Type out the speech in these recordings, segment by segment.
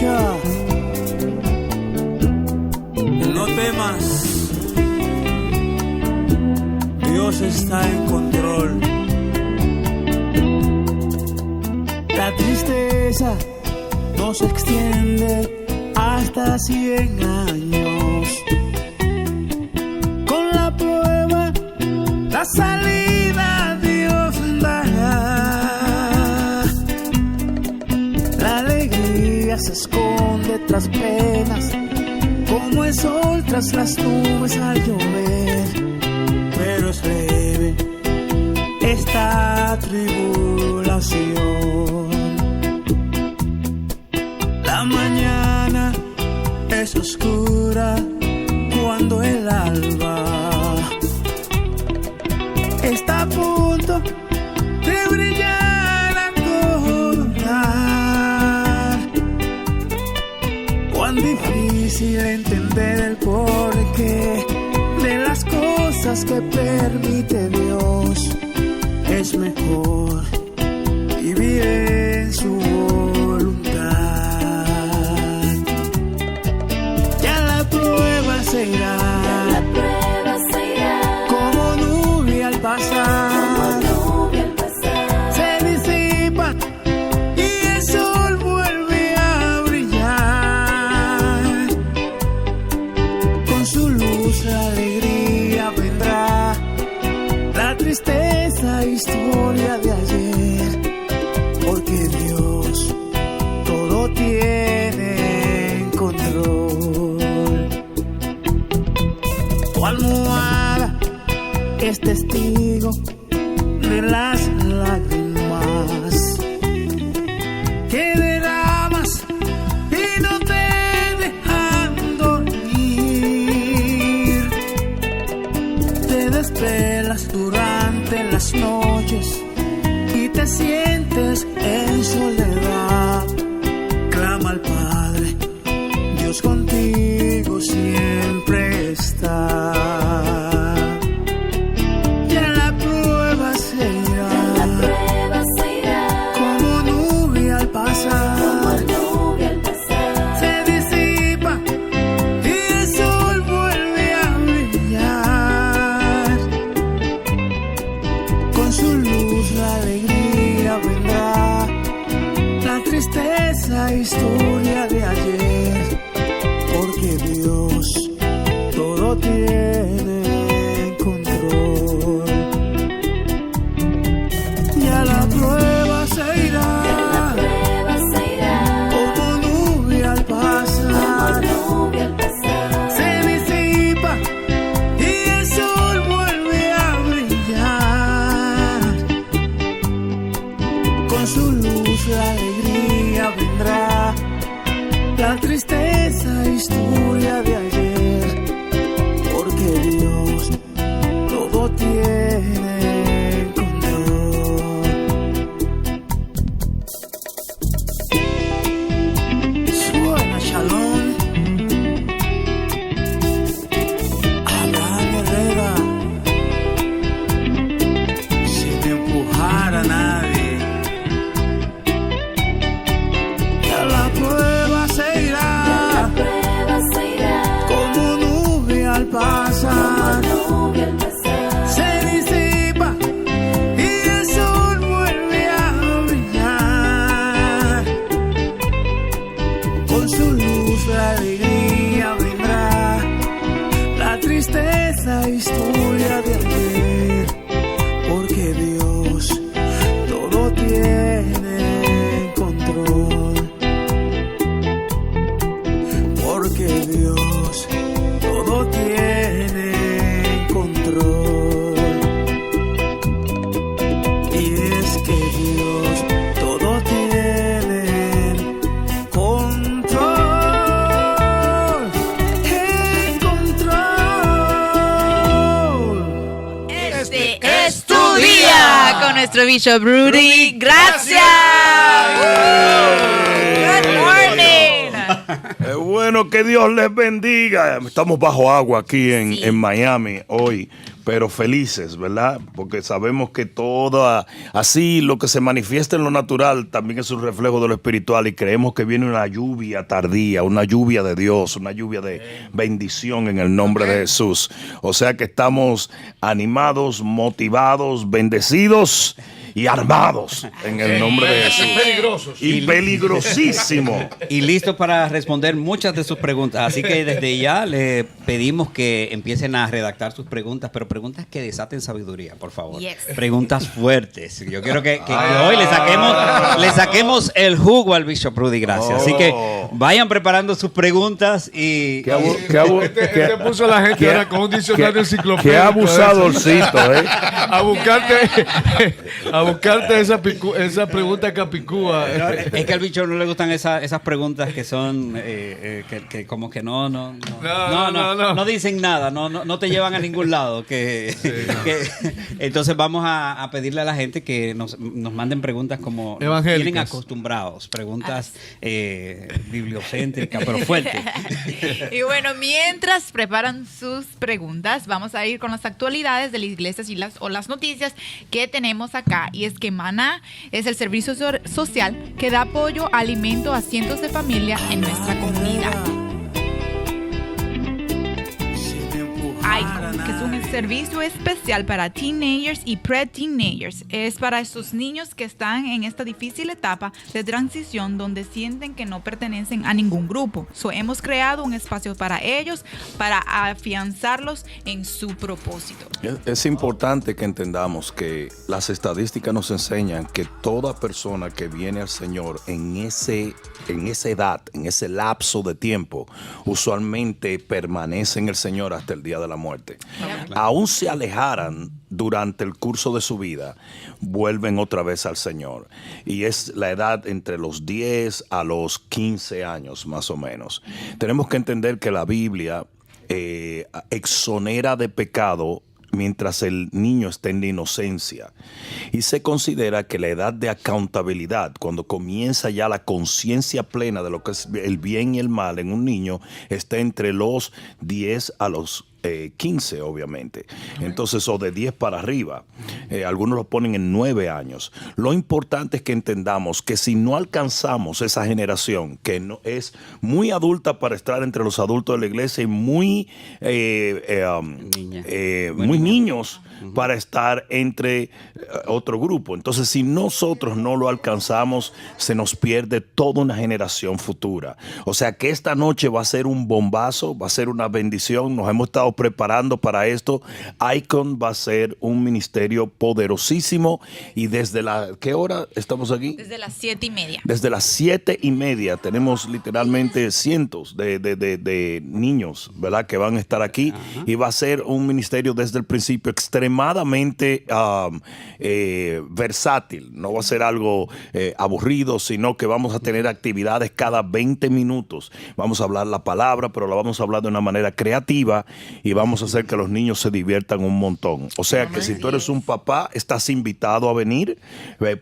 escucha. No temas, Dios está en control. La tristeza no se extiende hasta 100 años. Con la prueba, la salida Dios dará. La alegría se esconde tras penas, como el sol tras las nubes al llover. Pero es leve esta tribulación. La mañana es oscura cuando el alba está a punto de brillar a coronar. Cuán difícil entender el porqué de las cosas que permite Dios. Es mejor vivir en su voluntad. Ya la prueba se irá, como nube al pasar. Se disipa y el sol vuelve a brillar. Con su luz la alegría vendrá, la tristeza historia de ayer, porque Dios todo tiene en control. Tu almohada es testigo de las lágrimas que derramas y no te dejan dormir. Te desvelas durante las noches y te sientes en soledad. Clama al Padre, Dios contigo siempre está. Ya la prueba se irá, como nube al pasar. Se disipa y el sol vuelve a brillar. Con su luz la alegría vendrá, la tristeza historia de ayer, porque Dios todo tiene en control. Ya la prueba se irá, como nube al pasar. Se disipa y el sol vuelve a brillar. Con su luz la alegría vendrá, la tristeza historia de ayer, porque Dios todo tiene en control. Suena Shalom, Abraham Herrera. Sin empujar a nadie, ya la prueba se irá, como nube al pasar. Se disipa y el sol vuelve a brillar. Con su luz la alegría vendrá, la tristeza historia de ayer, porque Dios todo tiene en control. Porque Dios todo tiene en control. Y es que Dios todo tiene en control. En control. Este es tu día con nuestro Bishop Rudy. Gracias. Good morning. Bueno, que Dios les bendiga. Estamos bajo agua aquí en Miami hoy, pero felices, ¿verdad? Porque sabemos que todo así lo que se manifiesta en lo natural también es un reflejo de lo espiritual, y creemos que viene una lluvia tardía, una lluvia de Dios, una lluvia de bendición en el nombre de Jesús. O sea que estamos animados, motivados, bendecidos y armados en el nombre de Jesús. Peligrosos. Y peligrosísimo. Y listos para responder muchas de sus preguntas. Así que desde ya le pedimos que empiecen a redactar sus preguntas, pero preguntas que desaten sabiduría, por favor. Yes. Preguntas fuertes. Yo quiero que hoy le saquemos el jugo al Bishop Rudy Gracia. Así que vayan preparando sus preguntas y... Este puso a la gente ahora con un diccionario enciclopédico. Qué abusadorcito, A buscarte esa pregunta capicúa. Es que al bicho no le gustan esas preguntas que son que como que no dicen nada, no te llevan a ningún lado. Entonces vamos a pedirle a la gente que nos manden preguntas como tienen acostumbrados, preguntas bibliocéntricas, pero fuertes. Y bueno, mientras preparan sus preguntas, vamos a ir con las actualidades de las iglesias y las noticias que tenemos acá. Y es que Maná es el servicio social que da apoyo, alimento a cientos de familias en nuestra comunidad. Icon, que es un servicio especial para teenagers y pre-teenagers. Es para esos niños que están en esta difícil etapa de transición donde sienten que no pertenecen a ningún grupo. Hemos creado un espacio para ellos, para afianzarlos en su propósito. Es importante que entendamos que las estadísticas nos enseñan que toda persona que viene al Señor en esa edad, en ese lapso de tiempo, usualmente permanece en el Señor hasta el día de la muerte. Aún se alejaran durante el curso de su vida, vuelven otra vez al Señor. Y es la edad entre los 10 a los 15 años, más o menos. Tenemos que entender que la Biblia exonera de pecado mientras el niño está en la inocencia. Y se considera que la edad de accountabilidad, cuando comienza ya la conciencia plena de lo que es el bien y el mal en un niño, está entre los 10 a los 15, obviamente. Entonces, o de 10 para arriba. Algunos lo ponen en 9 años. Lo importante es que entendamos que si no alcanzamos esa generación, que no es muy adulta para estar entre los adultos de la iglesia y muy niños para estar entre otro grupo. Entonces, si nosotros no lo alcanzamos, se nos pierde toda una generación futura. O sea que esta noche va a ser un bombazo, va a ser una bendición. Nos hemos estado preparando para esto. Icon va a ser un ministerio poderosísimo. Y desde ¿qué hora estamos aquí? Desde las 7:30. Desde las 7:30 tenemos literalmente cientos de niños, ¿verdad?, que van a estar aquí. Ajá. Y va a ser un ministerio desde el principio extremadamente versátil. No va a ser algo aburrido, sino que vamos a tener actividades cada 20 minutos. Vamos a hablar la palabra, pero la vamos a hablar de una manera creativa y vamos a hacer que los niños se diviertan un montón. O sea que si tú eres un papá, estás invitado a venir.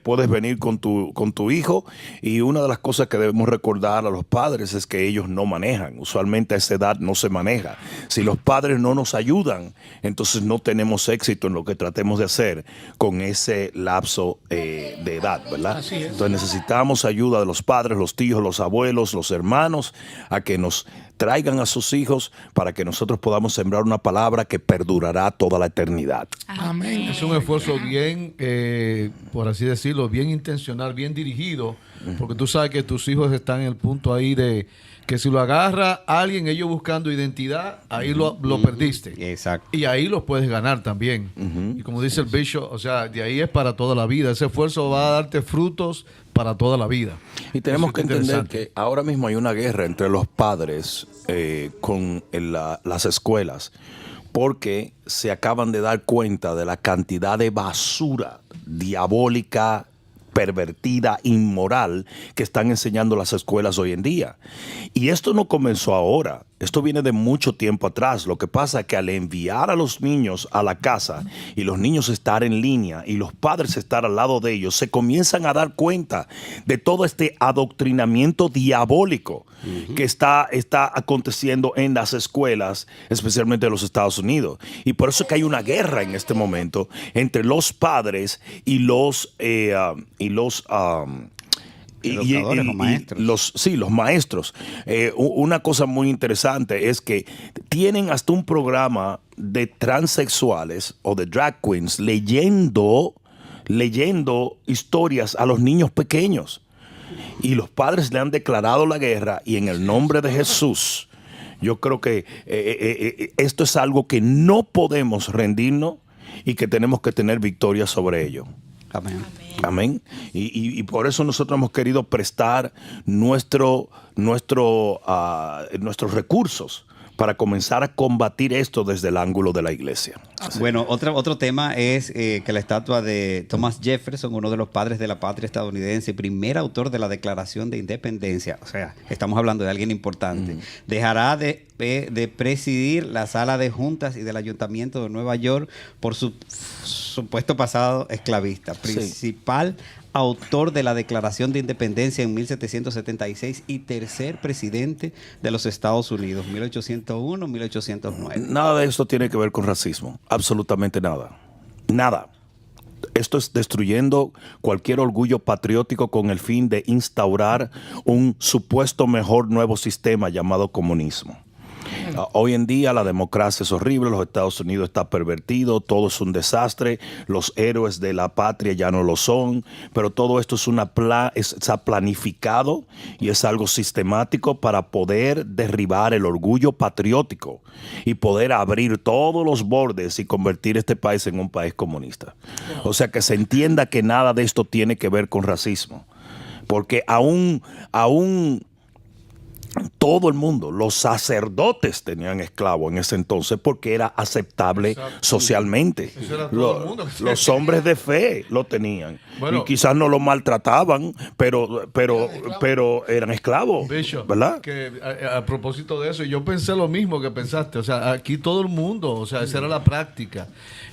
Puedes venir con tu hijo. Y una de las cosas que debemos recordar a los padres es que ellos no manejan. Usualmente a esa edad no se maneja. Si los padres no nos ayudan, entonces no tenemos éxito en lo que tratemos de hacer con ese lapso de edad, ¿verdad? Así es. Entonces necesitamos ayuda de los padres, los tíos, los abuelos, los hermanos, a que nos traigan a sus hijos para que nosotros podamos sembrar una palabra que perdurará toda la eternidad. Amén. Es un esfuerzo bien, por así decirlo, bien intencional, bien dirigido, porque tú sabes que tus hijos están en el punto ahí de que si lo agarra alguien, ellos buscando identidad, ahí lo perdiste. Exacto. Y ahí los puedes ganar también. Y como dice el Bishop, o sea, de ahí es para toda la vida. Ese esfuerzo va a darte frutos para toda la vida. Y tenemos que entender que ahora mismo hay una guerra entre los padres con las escuelas, porque se acaban de dar cuenta de la cantidad de basura diabólica, pervertida, inmoral que están enseñando las escuelas hoy en día. Y esto no comenzó ahora. Esto viene de mucho tiempo atrás. Lo que pasa es que al enviar a los niños a la casa y los niños estar en línea y los padres estar al lado de ellos, se comienzan a dar cuenta de todo este adoctrinamiento diabólico que está aconteciendo en las escuelas, especialmente en los Estados Unidos. Y por eso es que hay una guerra en este momento entre los padres y los educadores o maestros. Los maestros. Una cosa muy interesante es que tienen hasta un programa de transexuales o de drag queens leyendo historias a los niños pequeños. Y los padres le han declarado la guerra, y en el nombre de Jesús, yo creo que esto es algo que no podemos rendirnos y que tenemos que tener victoria sobre ello. Amén. Amén. Y por eso nosotros hemos querido prestar nuestros recursos para comenzar a combatir esto desde el ángulo de la iglesia. Bueno, otro tema es que la estatua de Thomas Jefferson, uno de los padres de la patria estadounidense, primer autor de la Declaración de Independencia, o sea, estamos hablando de alguien importante, dejará de presidir la sala de juntas y del Ayuntamiento de Nueva York por su supuesto pasado esclavista. Principal autor de la Declaración de Independencia en 1776 y tercer presidente de los Estados Unidos, 1801-1809. Nada de esto tiene que ver con racismo, absolutamente nada. Nada. Esto es destruyendo cualquier orgullo patriótico con el fin de instaurar un supuesto mejor nuevo sistema llamado comunismo. Hoy en día la democracia es horrible, los Estados Unidos está pervertido, todo es un desastre, los héroes de la patria ya no lo son, pero todo esto está planificado y es algo sistemático para poder derribar el orgullo patriótico y poder abrir todos los bordes y convertir este país en un país comunista. O sea, que se entienda que nada de esto tiene que ver con racismo, porque aún todo el mundo, los sacerdotes tenían esclavos en ese entonces porque era aceptable socialmente. Los hombres de fe lo tenían. Bueno, y quizás no lo maltrataban, pero eran esclavos, Bishop, ¿verdad? Que a propósito de eso, yo pensé lo mismo que pensaste. O sea, aquí todo el mundo, o sea, esa era la práctica.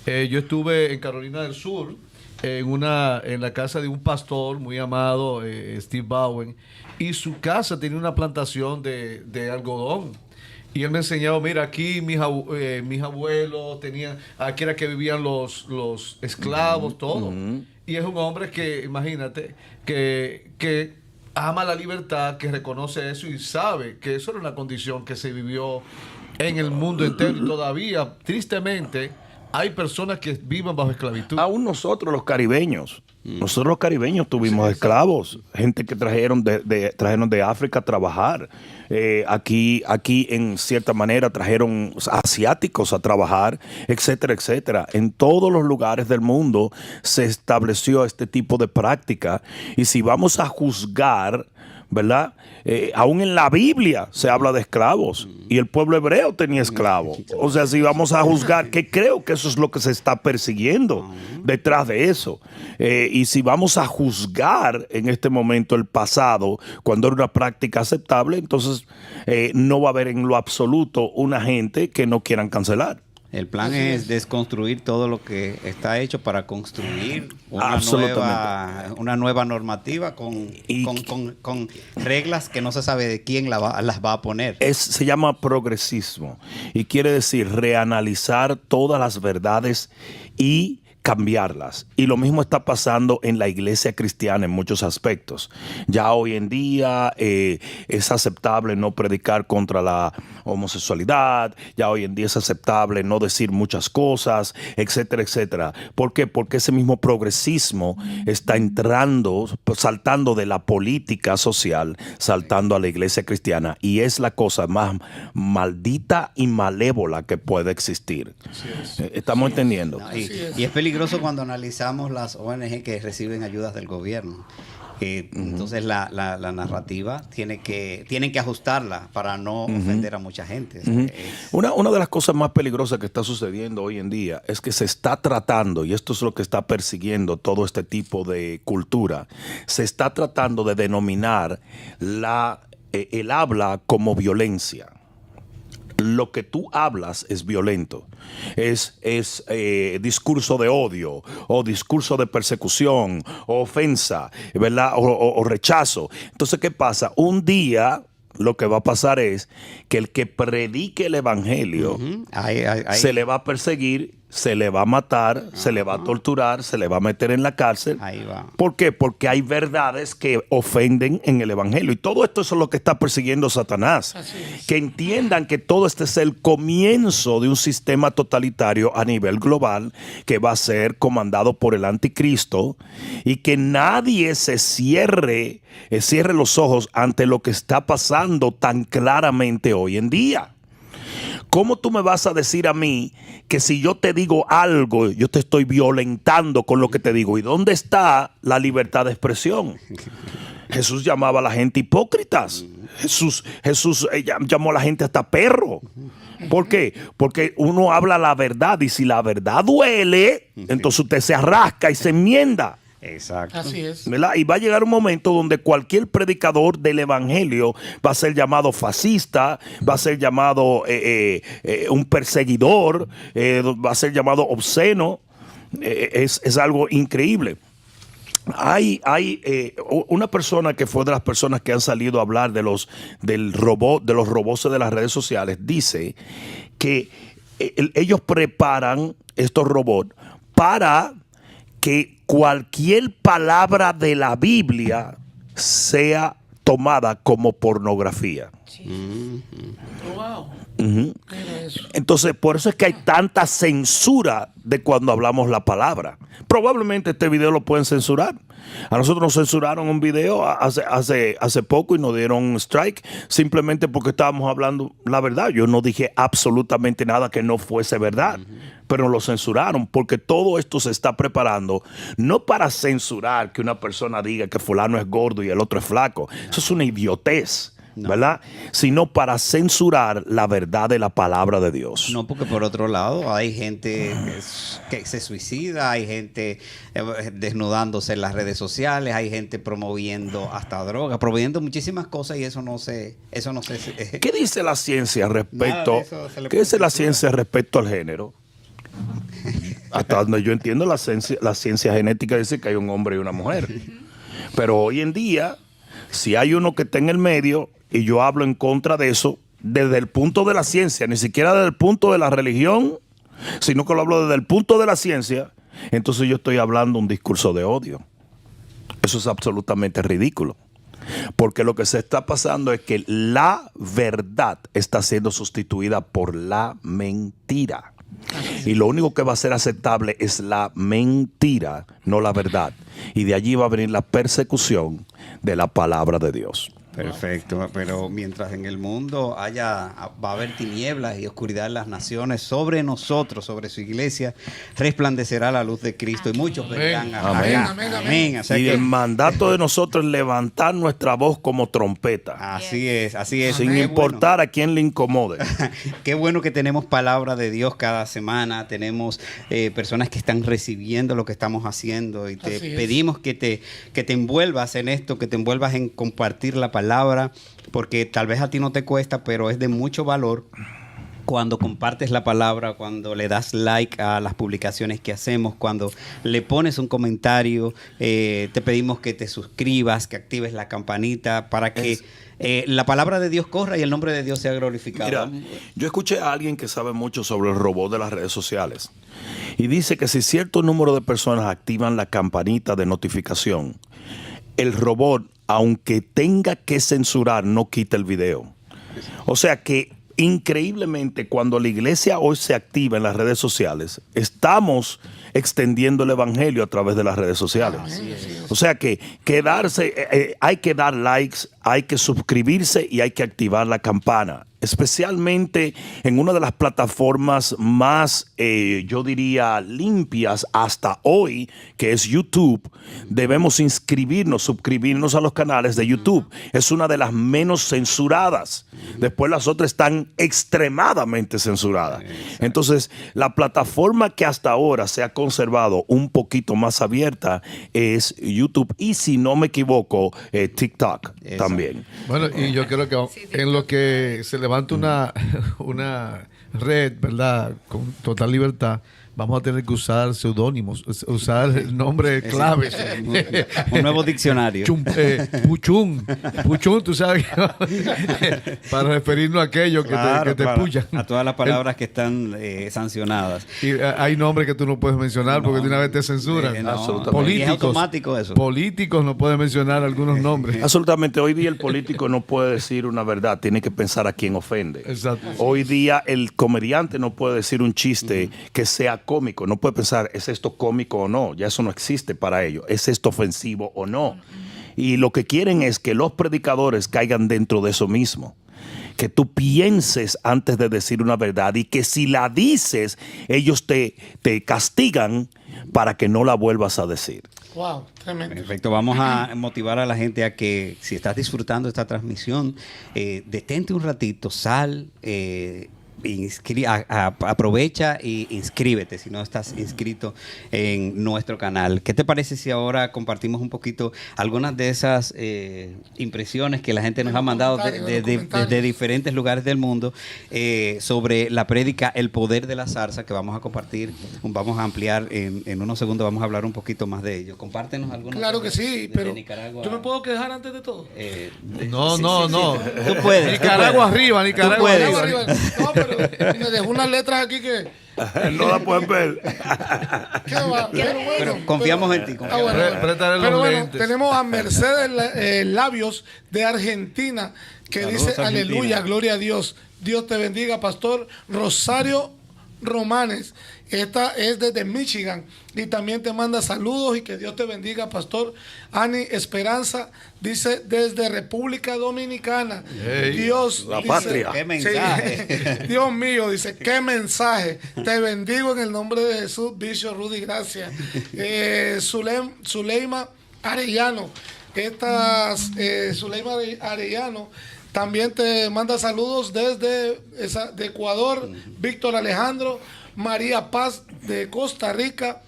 Yo estuve en Carolina del Sur, en la casa de un pastor muy amado, Steve Bowen, y su casa tenía una plantación de algodón. Y él me enseñaba, mira, aquí mis abuelos tenían, aquí era que vivían los esclavos, todo. Y es un hombre que, imagínate, que ama la libertad, que reconoce eso y sabe que eso era una condición que se vivió en el mundo entero. Y todavía, tristemente, hay personas que viven bajo esclavitud. Aún nosotros los caribeños tuvimos esclavos, gente que trajeron de África a trabajar. Aquí en cierta manera trajeron asiáticos a trabajar, etcétera, etcétera. En todos los lugares del mundo se estableció este tipo de práctica. Y si vamos a juzgar, ¿verdad? Aún en la Biblia se habla de esclavos y el pueblo hebreo tenía esclavos. O sea, si vamos a juzgar, que creo que eso es lo que se está persiguiendo detrás de eso. Y si vamos a juzgar en este momento el pasado, cuando era una práctica aceptable, entonces no va a haber en lo absoluto una gente que no quieran cancelar. El plan es desconstruir todo lo que está hecho para construir una nueva normativa con reglas que no se sabe de quién las va a poner. Se llama progresismo y quiere decir reanalizar todas las verdades y cambiarlas. Y lo mismo está pasando en la iglesia cristiana en muchos aspectos. Ya hoy en día es aceptable no predicar contra la homosexualidad, ya hoy en día es aceptable no decir muchas cosas, etcétera, etcétera. ¿Por qué? Porque ese mismo progresismo está saltando de la política social, saltando a la iglesia cristiana, y es la cosa más maldita y malévola que puede existir. ¿Estamos entendiendo? Y es peligroso cuando analizamos las ONG que reciben ayudas del gobierno. Entonces la narrativa tienen que ajustarla para no ofender a mucha gente. Una de las cosas más peligrosas que está sucediendo hoy en día es que se está tratando, y esto es lo que está persiguiendo todo este tipo de cultura, se está tratando de denominar el habla como violencia. lo que tú hablas es violento, es discurso de odio o discurso de persecución o ofensa, ¿verdad? O rechazo. Entonces, ¿qué pasa? Un día lo que va a pasar es que el que predique el evangelio se le va a perseguir, se le va a matar, se le va a torturar, se le va a meter en la cárcel. Ahí va. ¿Por qué? Porque hay verdades que ofenden en el evangelio. Y todo esto es lo que está persiguiendo Satanás. Que entiendan que todo este es el comienzo de un sistema totalitario a nivel global que va a ser comandado por el anticristo y que nadie se cierre los ojos ante lo que está pasando tan claramente hoy en día. ¿Cómo tú me vas a decir a mí que si yo te digo algo, yo te estoy violentando con lo que te digo? ¿Y dónde está la libertad de expresión? Jesús llamaba a la gente hipócritas. Jesús llamó a la gente hasta perro. ¿Por qué? Porque uno habla la verdad y si la verdad duele, entonces usted se arrasca y se enmienda. Exacto. Así es. ¿Verdad? Y va a llegar un momento donde cualquier predicador del evangelio va a ser llamado fascista, va a ser llamado un perseguidor, va a ser llamado obsceno. Es algo increíble. Hay una persona que fue de las personas que han salido a hablar de los robots de las redes sociales, dice que ellos preparan estos robots para que cualquier palabra de la Biblia sea tomada como pornografía. Wow. Ujú. Mira eso. Entonces, por eso es que hay tanta censura de cuando hablamos la palabra. Probablemente este video lo pueden censurar. A nosotros nos censuraron un video hace poco y nos dieron un strike simplemente porque estábamos hablando la verdad. Yo no dije absolutamente nada que no fuese verdad, pero nos lo censuraron porque todo esto se está preparando no para censurar que una persona diga que fulano es gordo y el otro es flaco. Eso es una idiotez. No. ¿Verdad? Sino para censurar la verdad de la palabra de Dios. No, porque por otro lado hay gente que se suicida, hay gente desnudándose en las redes sociales, hay gente promoviendo hasta drogas, promoviendo muchísimas cosas y eso no se ¿Qué dice la ciencia respecto? Nada de eso se le ¿Qué dice la censura. ciencia respecto al género? Hasta donde yo entiendo, la ciencia genética dice que hay un hombre y una mujer. Pero hoy en día, si hay uno que está en el medio y yo hablo en contra de eso, desde el punto de la ciencia, ni siquiera desde el punto de la religión, sino que lo hablo desde el punto de la ciencia, entonces yo estoy hablando un discurso de odio. Eso es absolutamente ridículo. Porque lo que se está pasando es que la verdad está siendo sustituida por la mentira. Y lo único que va a ser aceptable es la mentira, no la verdad. Y de allí va a venir la persecución de la palabra de Dios. Perfecto, pero mientras en el mundo va a haber tinieblas y oscuridad en las naciones, sobre nosotros, sobre su iglesia, resplandecerá la luz de Cristo y muchos vendrán a Amén. Amén. O sea Y que- el mandato de nosotros es levantar nuestra voz como trompeta, así es. sin Qué importar a quién le incomode. Qué bueno que tenemos palabra de Dios cada semana, tenemos personas que están recibiendo lo que estamos haciendo y te Así es. pedimos que te envuelvas en esto, que te envuelvas en compartir la palabra, porque tal vez a ti no te cuesta, pero es de mucho valor cuando compartes la palabra, cuando le das like a las publicaciones que hacemos, cuando le pones un comentario, te pedimos que te suscribas, que actives la campanita para que la palabra de Dios corra y el nombre de Dios sea glorificado. Mira, yo escuché a alguien que sabe mucho sobre el robot de las redes sociales y dice que si cierto número de personas activan la campanita de notificación, el robot, aunque tenga que censurar, no quita el video. O sea que increíblemente cuando la iglesia hoy se activa en las redes sociales, estamos extendiendo el evangelio a través de las redes sociales. O sea que hay que dar likes, hay que suscribirse y hay que activar la campana. Especialmente en una de las plataformas más, yo diría, limpias hasta hoy, que es YouTube. Debemos suscribirnos a los canales de YouTube. Es una de las menos censuradas. Después las otras están extremadamente censuradas. Entonces, la plataforma que hasta ahora se ha conservado un poquito más abierta es YouTube. Y si no me equivoco, TikTok también. Bueno, y yo creo que en lo que se le levanta una red, ¿verdad? Con total libertad, vamos a tener que usar seudónimos, usar el nombre clave. Un nuevo diccionario. Puchún, tú sabes, para referirnos a aquellos que te puchan. A todas las palabras que están sancionadas. Y hay nombres que tú no puedes mencionar porque de una vez te censuran. No, Absolutamente. y es automático eso. Políticos no pueden mencionar algunos nombres. Absolutamente. Hoy día el político no puede decir una verdad, tiene que pensar a quién ofende. Exacto. Hoy día el comediante no puede decir un chiste que sea cómico, no puede pensar, ¿es esto cómico o no? Ya eso no existe para ellos. ¿Es esto ofensivo o no? Y lo que quieren es que los predicadores caigan dentro de eso mismo. Que tú pienses antes de decir una verdad y que si la dices, ellos te castigan para que no la vuelvas a decir. Wow, tremendo. Perfecto, vamos a motivar a la gente a que si estás disfrutando esta transmisión, detente un ratito, sal, aprovecha y inscríbete si no estás inscrito en nuestro canal. ¿Qué te parece si ahora compartimos un poquito algunas de esas impresiones que la gente nos ha mandado de diferentes lugares del mundo sobre la prédica El Poder de la Zarza, que vamos a compartir, vamos a ampliar en unos segundos, vamos a hablar un poquito más de ello. Compártenos algunos. Claro que sí, pero Nicaragua. ¿yo me puedo quejar antes de todo? No. Tú puedes. Nicaragua arriba, Nicaragua puedes. arriba. No, pero me dejó unas letras aquí que... No la pueden ver. ¿Qué va? Pero bueno, Pero confiamos en ti. Préstale los Pero bueno, lentes. tenemos a Mercedes Labios de Argentina que Saludos, dice, Argentina. aleluya, gloria a Dios. Dios te bendiga, pastor Rosario Romanes. Esta es desde Michigan y también te manda saludos y que Dios te bendiga, pastor. Ani Esperanza dice desde República Dominicana. Hey, Dios, la dice, patria. Qué mensaje. Dios mío, dice, qué mensaje. Te bendigo en el nombre de Jesús, Bishop Rudy, gracias. Zuleima Arellano. Zuleima Arellano también te manda saludos desde de Ecuador. Víctor Alejandro, María Paz de Costa Rica,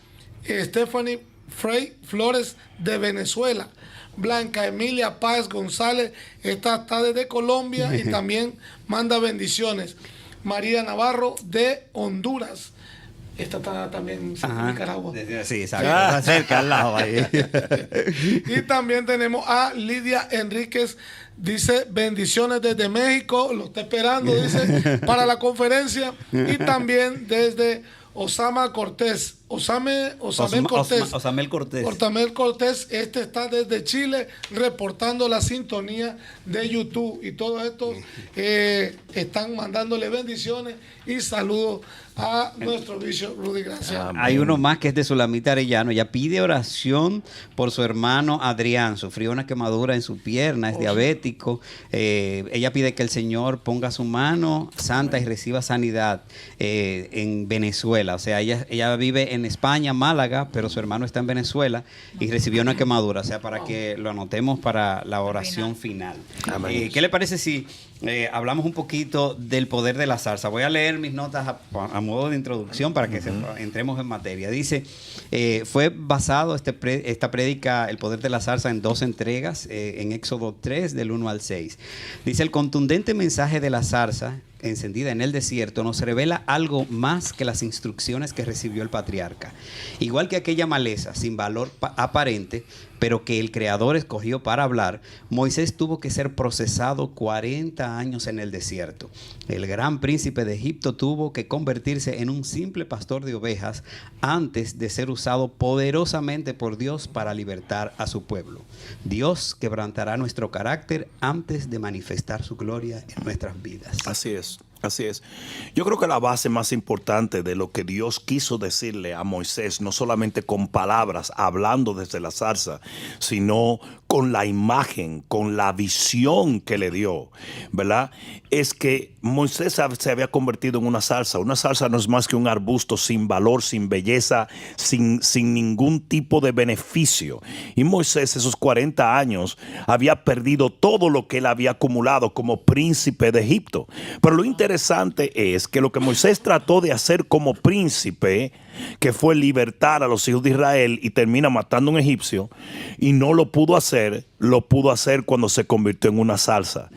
Stephanie Frey Flores de Venezuela, Blanca Emilia Páez González, esta está desde Colombia y también manda bendiciones. María Navarro de Honduras. Esta está también en Nicaragua. Sí, está cerca al lado ahí. Y también tenemos a Lidia Enríquez, dice bendiciones desde México, lo está esperando, dice, para la conferencia. Y también desde Osamel Cortés. Osamel Cortés, este está desde Chile reportando la sintonía de YouTube. Y todos estos están mandándole bendiciones y saludos a nuestro Bishop Rudy, gracias. Hay uno más que es de Sulamita Arellano. Ella pide oración por su hermano Adrián. Sufrió una quemadura en su pierna, es diabético. Ella pide que el Señor ponga su mano santa y reciba sanidad en Venezuela. O sea, ella vive en España, Málaga, pero su hermano está en Venezuela y recibió una quemadura. O sea, para que lo anotemos para la oración final. ¿Qué le parece si hablamos un poquito del poder de la zarza? Voy a leer mis notas a modo de introducción para que entremos en materia. Dice, fue basado esta prédica, El Poder de la Zarza, en 2 entregas, en Éxodo 3, del 1 al 6. Dice, el contundente mensaje de la zarza encendida en el desierto nos revela algo más que las instrucciones que recibió el patriarca. Igual que aquella maleza sin valor aparente, pero que el Creador escogió para hablar, Moisés tuvo que ser procesado 40 años en el desierto. El gran príncipe de Egipto tuvo que convertirse en un simple pastor de ovejas antes de ser usado poderosamente por Dios para libertar a su pueblo. Dios quebrantará nuestro carácter antes de manifestar su gloria en nuestras vidas. Así es. Así es. Yo creo que la base más importante de lo que Dios quiso decirle a Moisés, no solamente con palabras, hablando desde la zarza, sino con la imagen, con la visión que le dio, ¿verdad? Es que Moisés se había convertido en una zarza. Una zarza no es más que un arbusto sin valor, sin belleza, sin ningún tipo de beneficio. Y Moisés, esos 40 años, había perdido todo lo que él había acumulado como príncipe de Egipto. Pero lo interesante es que lo que Moisés trató de hacer como príncipe, que fue libertar a los hijos de Israel, y termina matando a un egipcio, y no lo pudo hacer cuando se convirtió en una zarza.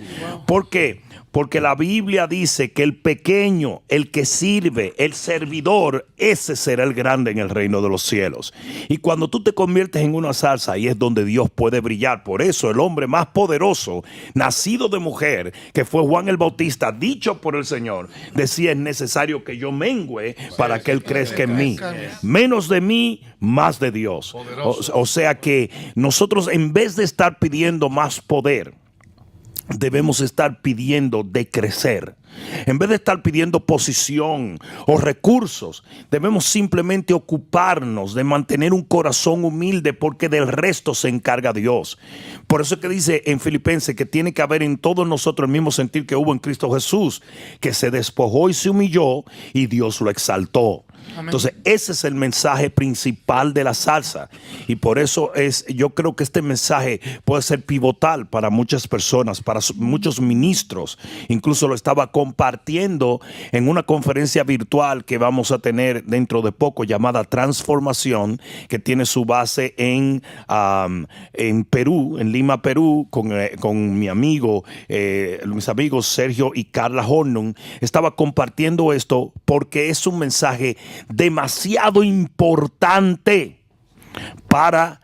¿Por qué? Porque la Biblia dice que el pequeño, el que sirve, el servidor, ese será el grande en el reino de los cielos. Y cuando tú te conviertes en una zarza, ahí es donde Dios puede brillar. Por eso el hombre más poderoso, nacido de mujer, que fue Juan el Bautista, dicho por el Señor, decía: es necesario que yo mengüe para que Él crezca en mí. Menos de mí, más de Dios. O sea que nosotros, en vez de estar pidiendo más poder, debemos estar pidiendo de crecer. En vez de estar pidiendo posición o recursos, debemos simplemente ocuparnos de mantener un corazón humilde, porque del resto se encarga Dios. Por eso es que dice en Filipenses que tiene que haber en todos nosotros el mismo sentir que hubo en Cristo Jesús, que se despojó y se humilló y Dios lo exaltó. Amén. Entonces ese es el mensaje principal de la salsa, y por eso yo creo que este mensaje puede ser pivotal para muchas personas, para muchos ministros. Incluso lo estaba compartiendo en una conferencia virtual que vamos a tener dentro de poco, llamada Transformación, que tiene su base en Perú, en Lima, Perú, con mis amigos Sergio y Carla Hornung. Estaba compartiendo esto porque es un mensaje demasiado importante para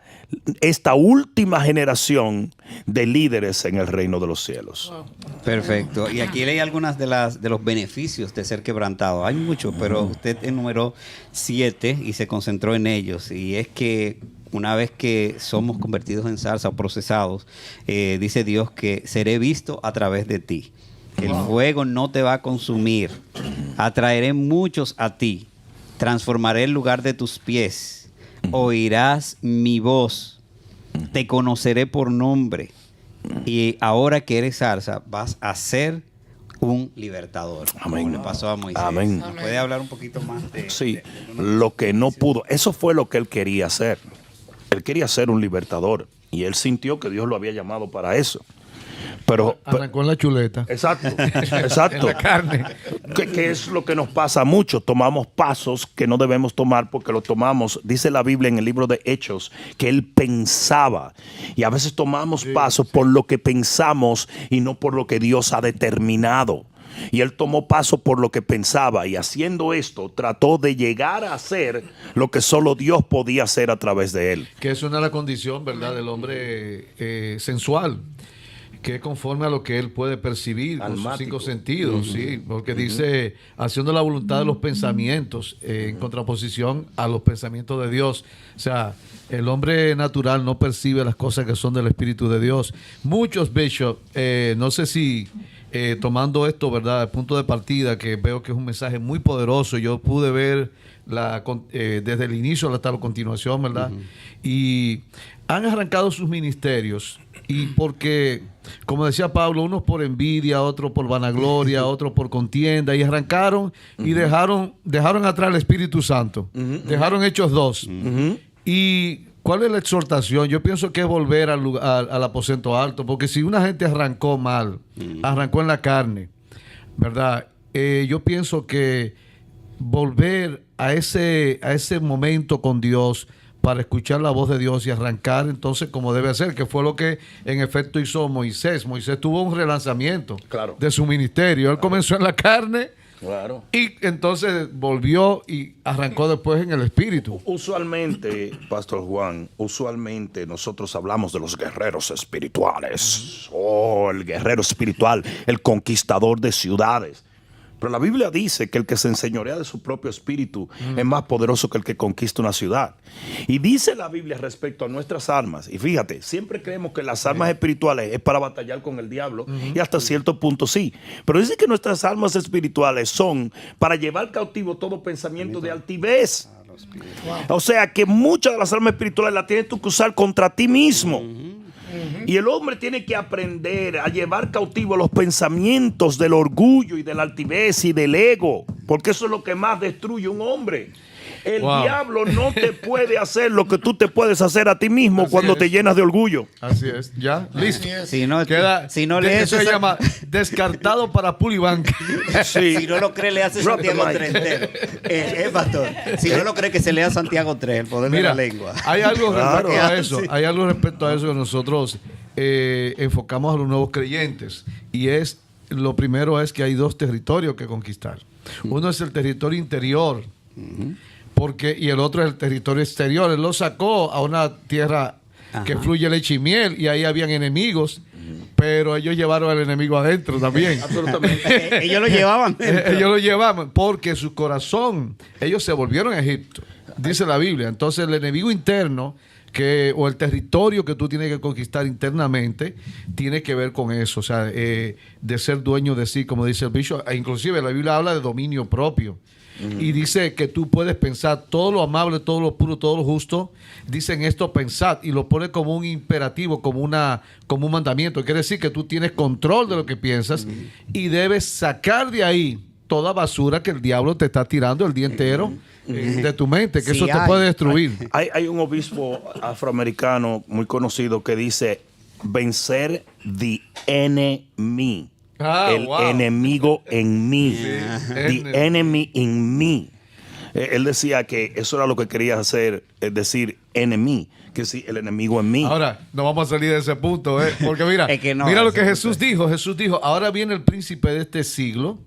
esta última generación de líderes en el reino de los cielos. Perfecto. Y aquí leí algunas de los beneficios de ser quebrantado. Hay muchos, pero usted enumeró 7 y se concentró en ellos. Y es que una vez que somos convertidos en zarza o procesados, dice Dios que seré visto a través de ti. El fuego no te va a consumir. Atraeré muchos a ti. Transformaré el lugar de tus pies. Oirás mi voz. Te conoceré por nombre. Y ahora que eres zarza, vas a ser un libertador. Amén. Como le pasó a Moisés. Amén. ¿Puede hablar un poquito más de lo que no pudo? Eso fue lo que él quería hacer. Él quería ser un libertador. Y él sintió que Dios lo había llamado para eso. Pero arrancó en la chuleta. Exacto. En la carne. Que es lo que nos pasa mucho. Tomamos pasos que no debemos tomar porque lo tomamos. Dice la Biblia en el libro de Hechos que él pensaba. Y a veces tomamos pasos por lo que pensamos y no por lo que Dios ha determinado. Y él tomó paso por lo que pensaba, y haciendo esto trató de llegar a hacer lo que solo Dios podía hacer a través de él. Que es una condición, ¿verdad?, del hombre sensual, que es conforme a lo que él puede percibir con sus 5 sentidos, sí, porque dice, haciendo la voluntad de los pensamientos, en contraposición a los pensamientos de Dios. O sea, el hombre natural no percibe las cosas que son del Espíritu de Dios. Muchos, Bishop, no sé si tomando esto, ¿verdad?, el punto de partida, que veo que es un mensaje muy poderoso. Yo pude ver desde el inicio hasta la continuación, ¿verdad? Y han arrancado sus ministerios, y porque, como decía Pablo, unos por envidia, otros por vanagloria, otros por contienda, y arrancaron y dejaron atrás el Espíritu Santo. Dejaron Hechos 2. Y ¿cuál es la exhortación? Yo pienso que es volver al aposento alto, porque si una gente arrancó mal, arrancó en la carne, ¿verdad? Yo pienso que volver a ese momento con Dios, para escuchar la voz de Dios y arrancar entonces como debe ser, que fue lo que en efecto hizo Moisés. Moisés tuvo un relanzamiento de su ministerio. Él comenzó en la carne. Claro. Y entonces volvió y arrancó después en el espíritu. Usualmente, Pastor Juan, nosotros hablamos de los guerreros espirituales. El guerrero espiritual, el conquistador de ciudades. Pero la Biblia dice que el que se enseñorea de su propio espíritu es más poderoso que el que conquista una ciudad. Y dice la Biblia respecto a nuestras armas. Y fíjate, siempre creemos que las armas espirituales es para batallar con el diablo. Y hasta cierto punto sí. Pero dice que nuestras armas espirituales son para llevar cautivo todo pensamiento de altivez. O sea que muchas de las armas espirituales las tienes tú que usar contra ti mismo. Y el hombre tiene que aprender a llevar cautivo los pensamientos del orgullo y de la altivez y del ego, porque eso es lo que más destruye un hombre. El diablo no te puede hacer lo que tú te puedes hacer a ti mismo cuando te llenas de orgullo. Así es, ya, listo. Si no eso se llama descartado para Pulibank. Sí. Si no lo cree, le hace Santiago 3 entero. Pastor. Si no lo cree, que se lea Santiago 3, el poder de la lengua. Hay algo respecto a eso. Hay algo respecto a eso que nosotros enfocamos a los nuevos creyentes, y es lo primero es que hay 2 territorios que conquistar. Uno es el territorio interior, y el otro es el territorio exterior. Él lo sacó a una tierra que fluye leche y miel, y ahí habían enemigos, pero ellos llevaron al enemigo adentro también. Absolutamente. Ellos lo llevaban. Ellos lo llevaban porque su corazón, ellos se volvieron a Egipto, dice la Biblia. Entonces el enemigo interno o el territorio que tú tienes que conquistar internamente tiene que ver con eso, o sea, de ser dueño de sí, como dice el Bishop. Inclusive la Biblia habla de dominio propio. Y dice que tú puedes pensar todo lo amable, todo lo puro, todo lo justo. Dicen esto, pensad, y lo pone como un imperativo, como un mandamiento. Quiere decir que tú tienes control de lo que piensas y debes sacar de ahí toda basura que el diablo te está tirando el día entero de tu mente, que Sí, eso te puede destruir. Hay un obispo afroamericano muy conocido que dice vencer the enemy. El enemigo en mí. The enemy in me. Él decía que eso era lo que quería hacer, es decir, enemy, que sí, el enemigo en mí. Ahora, no vamos a salir de ese punto, porque mira, Es que no, mira lo que ese Jesús dijo. Jesús dijo, ahora viene el príncipe de este siglo,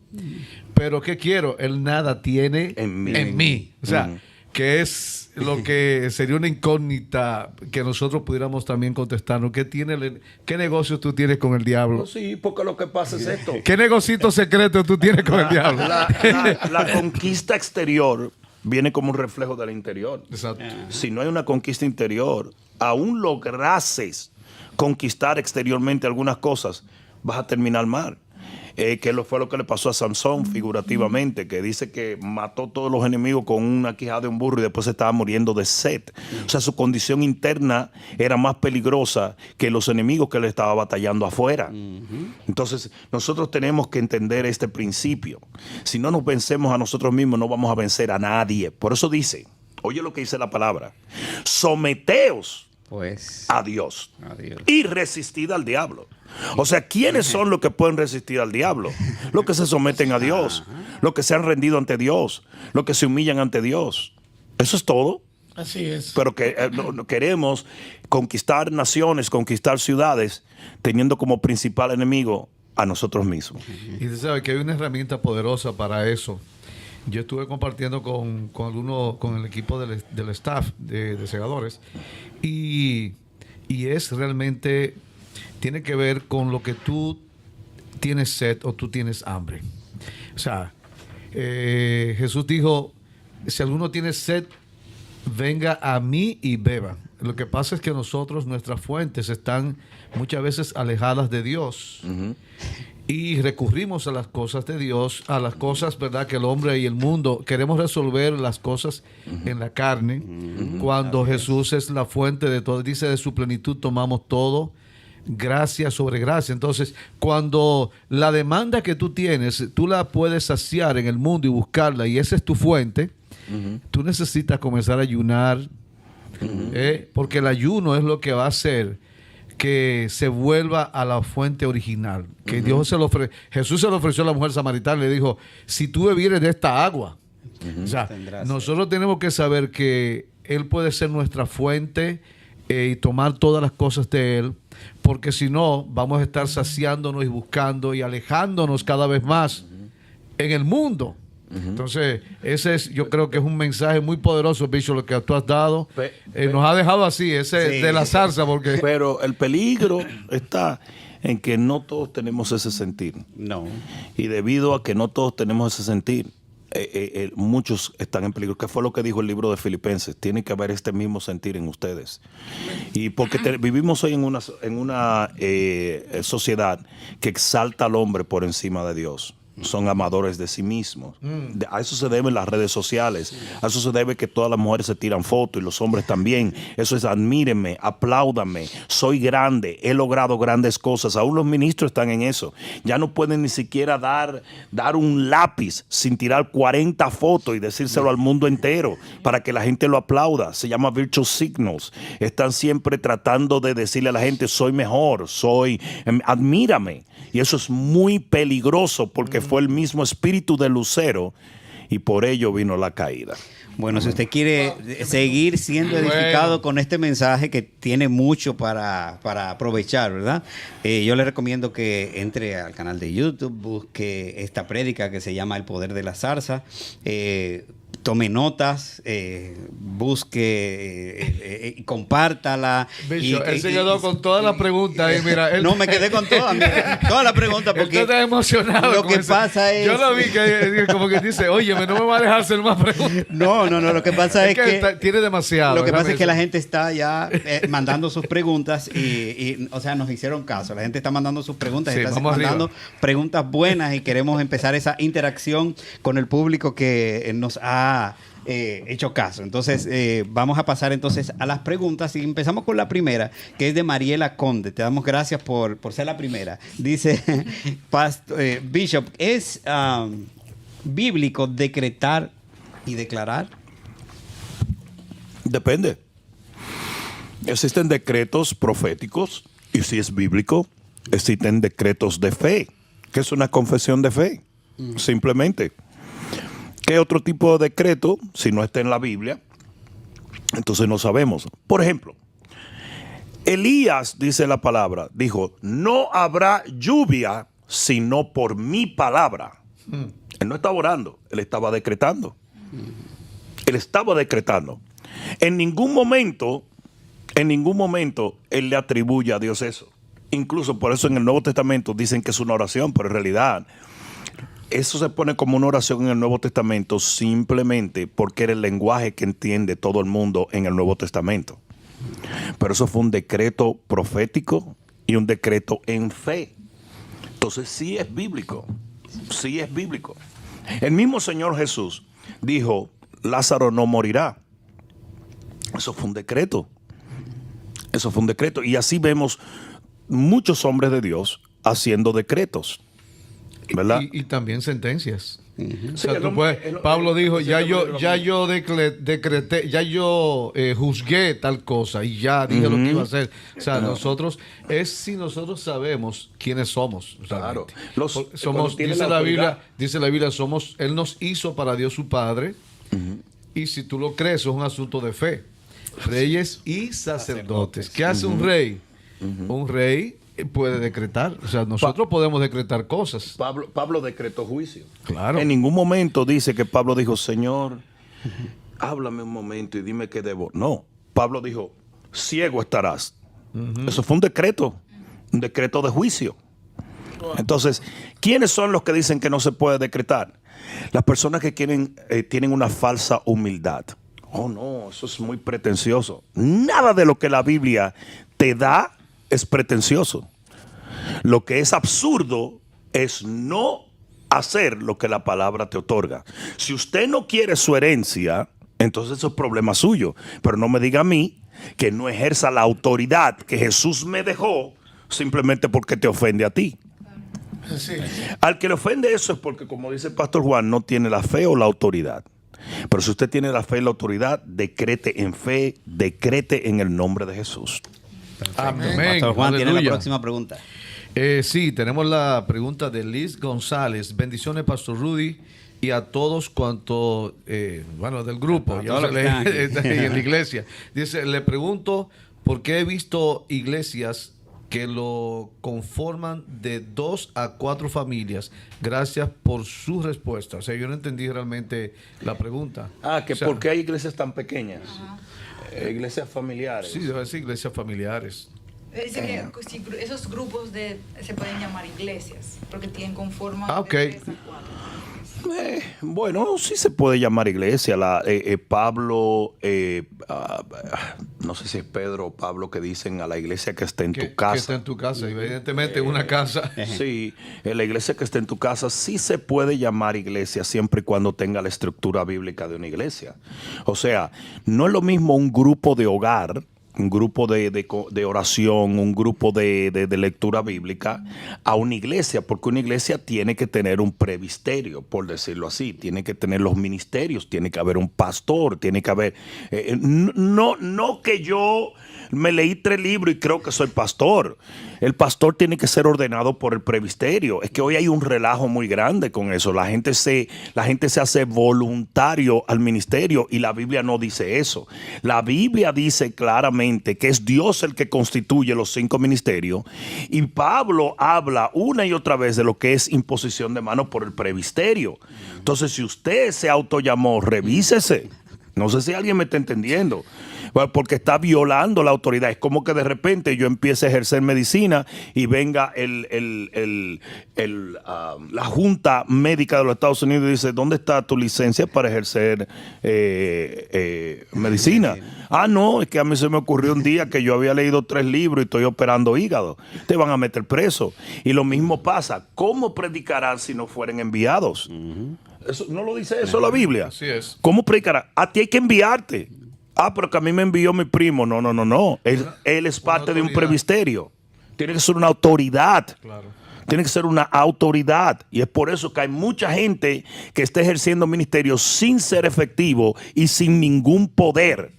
pero ¿qué quiero? Él nada tiene En mí. O sea, que es lo que sería una incógnita que nosotros pudiéramos también contestarnos. ¿Qué negocio tú tienes con el diablo? Sí, porque lo que pasa es esto. ¿Qué negocito secreto tú tienes con el diablo? La conquista exterior viene como un reflejo del interior. Exacto. Si no hay una conquista interior, aún lograses conquistar exteriormente algunas cosas, vas a terminar mal. Fue lo que le pasó a Sansón figurativamente, que dice que mató todos los enemigos con una quijada de un burro y después se estaba muriendo de sed. O sea, su condición interna era más peligrosa que los enemigos que le estaba batallando afuera. Entonces, nosotros tenemos que entender este principio. Si no nos vencemos a nosotros mismos, no vamos a vencer a nadie. Por eso dice, oye lo que dice la palabra, someteos Pues. a Dios Adiós. y resistid al diablo. O sea, ¿quiénes son los que pueden resistir al diablo? Los que se someten a Dios, los que se han rendido ante Dios, los que se humillan ante Dios. Eso es todo. Así es. Pero que no queremos conquistar naciones, conquistar ciudades, teniendo como principal enemigo a nosotros mismos. Y tú sabes que hay una herramienta poderosa para eso. Yo estuve compartiendo con el equipo del staff de segadores y es realmente, tiene que ver con lo que tú tienes sed o tú tienes hambre. O sea, Jesús dijo, si alguno tiene sed, venga a mí y beba. Lo que pasa es que nuestras fuentes están muchas veces alejadas de Dios. Y recurrimos a las cosas de Dios, a las cosas, ¿verdad?, que el hombre y el mundo queremos resolver las cosas en la carne, cuando Jesús es la fuente de todo. Dice, de su plenitud tomamos todo, gracia sobre gracia. Entonces, cuando la demanda que tú tienes, tú la puedes saciar en el mundo y buscarla, y esa es tu fuente, tú necesitas comenzar a ayunar, porque el ayuno es lo que va a hacer que se vuelva a la fuente original, que Dios Jesús se lo ofreció a la mujer samaritana, le dijo, si tú bebieres de esta agua, o sea, nosotros tenemos que saber que Él puede ser nuestra fuente y tomar todas las cosas de Él, porque si no, vamos a estar saciándonos y buscando y alejándonos cada vez más en el mundo. Entonces, yo creo que es un mensaje muy poderoso, Bishop, lo que tú has dado. Nos ha dejado así, de la zarza, porque... Pero el peligro está en que no todos tenemos ese sentir. No. Y debido a que no todos tenemos ese sentir, muchos están en peligro. ¿Qué fue lo que dijo el libro de Filipenses? Tiene que haber este mismo sentir en ustedes. Y porque vivimos hoy en una sociedad que exalta al hombre por encima de Dios. Son amadores de sí mismos. A eso se deben las redes sociales. A eso se debe que todas las mujeres se tiran fotos y los hombres también. Eso es admírenme, apláudanme, soy grande, he logrado grandes cosas. Aún los ministros están en eso. Ya no pueden ni siquiera dar un lápiz sin tirar 40 fotos y decírselo al mundo entero para que la gente lo aplauda. Se llama virtual signals. Están siempre tratando de decirle a la gente, soy mejor, admírame. Y eso es muy peligroso porque fue el mismo espíritu de Lucero y por ello vino la caída. Bueno, si usted quiere seguir siendo edificado con este mensaje que tiene mucho para aprovechar, ¿verdad? Yo le recomiendo que entre al canal de YouTube, busque esta prédica que se llama El Poder de la Zarza, tome notas, busque y compártala. Bicho, él se quedó con todas las preguntas. Mira, no, me quedé con todas las preguntas. Porque él está emocionado. Lo que pasa es... Yo lo vi que como que dice, oye, no me va a dejar hacer más preguntas. No, lo que pasa es que tiene demasiado. Lo que pasa es que la gente está ya mandando sus preguntas y, o sea, nos hicieron caso. La gente está mandando sus preguntas, está mandando preguntas buenas y queremos empezar esa interacción con el público que nos ha hecho caso. Entonces, vamos a pasar entonces a las preguntas y empezamos con la primera, que es de Mariela Conde. Te damos gracias por ser la primera. Dice, Bishop, ¿es bíblico decretar y declarar? Depende. Existen decretos proféticos y si es bíblico, existen decretos de fe, que es una confesión de fe, simplemente. ¿Qué otro tipo de decreto, si no está en la Biblia? Entonces no sabemos. Por ejemplo, Elías, dice la palabra, dijo, no habrá lluvia sino por mi palabra. Él no estaba orando, él estaba decretando. Él estaba decretando. En ningún momento él le atribuye a Dios eso. Incluso por eso en el Nuevo Testamento dicen que es una oración, pero en realidad eso se pone como una oración en el Nuevo Testamento simplemente porque era el lenguaje que entiende todo el mundo en el Nuevo Testamento. Pero eso fue un decreto profético y un decreto en fe. Entonces sí es bíblico. Sí es bíblico. El mismo Señor Jesús dijo, Lázaro no morirá. Eso fue un decreto. Eso fue un decreto. Y así vemos muchos hombres de Dios haciendo decretos, ¿verdad? Y también sentencias. Uh-huh. O sea, Pablo dijo, ya yo decreté, ya yo juzgué tal cosa y ya dije lo que iba a hacer. O sea, nosotros, si nosotros sabemos quiénes somos. Claro. Somos, dice la Biblia, somos, Él nos hizo para Dios su Padre. Y si tú lo crees, es un asunto de fe. Reyes y sacerdotes. ¿Qué hace un rey? Un rey puede decretar. O sea, nosotros podemos decretar cosas. Pablo decretó juicio. Claro. En ningún momento dice que Pablo dijo, Señor, háblame un momento y dime qué debo. No. Pablo dijo, ciego estarás. Eso fue un decreto de juicio. Entonces, ¿quiénes son los que dicen que no se puede decretar? Las personas que tienen una falsa humildad. Oh, no, eso es muy pretencioso. Nada de lo que la Biblia te da es pretencioso. Lo que es absurdo es no hacer lo que la palabra te otorga. Si usted no quiere su herencia, entonces eso es problema suyo. Pero no me diga a mí que no ejerza la autoridad que Jesús me dejó simplemente porque te ofende a ti. Sí. Al que le ofende eso es porque, como dice el pastor Juan, no tiene la fe o la autoridad. Pero si usted tiene la fe y la autoridad, decrete en fe, decrete en el nombre de Jesús. Amén. Pastor Juan, Aleluya. tiene la próxima pregunta. Sí, tenemos la pregunta de Liz González. Bendiciones, Pastor Rudy, y a todos cuantos, del grupo, A todos los que están aquí. en la iglesia. Dice, le pregunto, ¿por qué he visto iglesias que lo conforman de 2 a 4 familias? Gracias por su respuesta. O sea, yo no entendí realmente la pregunta. ¿Por qué hay iglesias tan pequeñas? Iglesias familiares. Sí, debe ser iglesias familiares. Dice que esos grupos se pueden llamar iglesias, porque conforman ok. de 3 a 4. Bueno, sí se puede llamar iglesia. Pablo, no sé si es Pedro o Pablo, que dicen a la iglesia que está en tu casa. Que está en tu casa, evidentemente una casa. Sí, la iglesia que está en tu casa sí se puede llamar iglesia siempre y cuando tenga la estructura bíblica de una iglesia. O sea, no es lo mismo un grupo de hogar un grupo de oración, un grupo de lectura bíblica a una iglesia, porque una iglesia tiene que tener un presbiterio, por decirlo así, tiene que tener los ministerios, tiene que haber un pastor, tiene que haber... no que yo me leí 3 libros y creo que soy pastor. El pastor tiene que ser ordenado por el presbiterio. Es que hoy hay un relajo muy grande con eso. La gente se hace voluntario al ministerio y la Biblia no dice eso. La Biblia dice claramente que es Dios el que constituye los 5 ministerios, y Pablo habla una y otra vez de lo que es imposición de manos por el presbiterio. Entonces, si usted se autollamó, revísese. No sé si alguien me está entendiendo. Porque está violando la autoridad. Es como que de repente yo empiece a ejercer medicina y venga la Junta Médica de los Estados Unidos y dice: ¿dónde está tu licencia para ejercer medicina? Ah, no, es que a mí se me ocurrió un día que yo había leído 3 libros y estoy operando hígado. Te van a meter preso. Y lo mismo pasa. ¿Cómo predicarán si no fueren enviados? Eso, ¿no lo dice eso la Biblia? Así es. ¿Cómo predicarán? A ti hay que enviarte. Ah, pero que a mí me envió mi primo. No. Él es parte de un presbiterio. Tiene que ser una autoridad. Claro. Tiene que ser una autoridad. Y es por eso que hay mucha gente que está ejerciendo ministerios sin ser efectivo y sin ningún poder.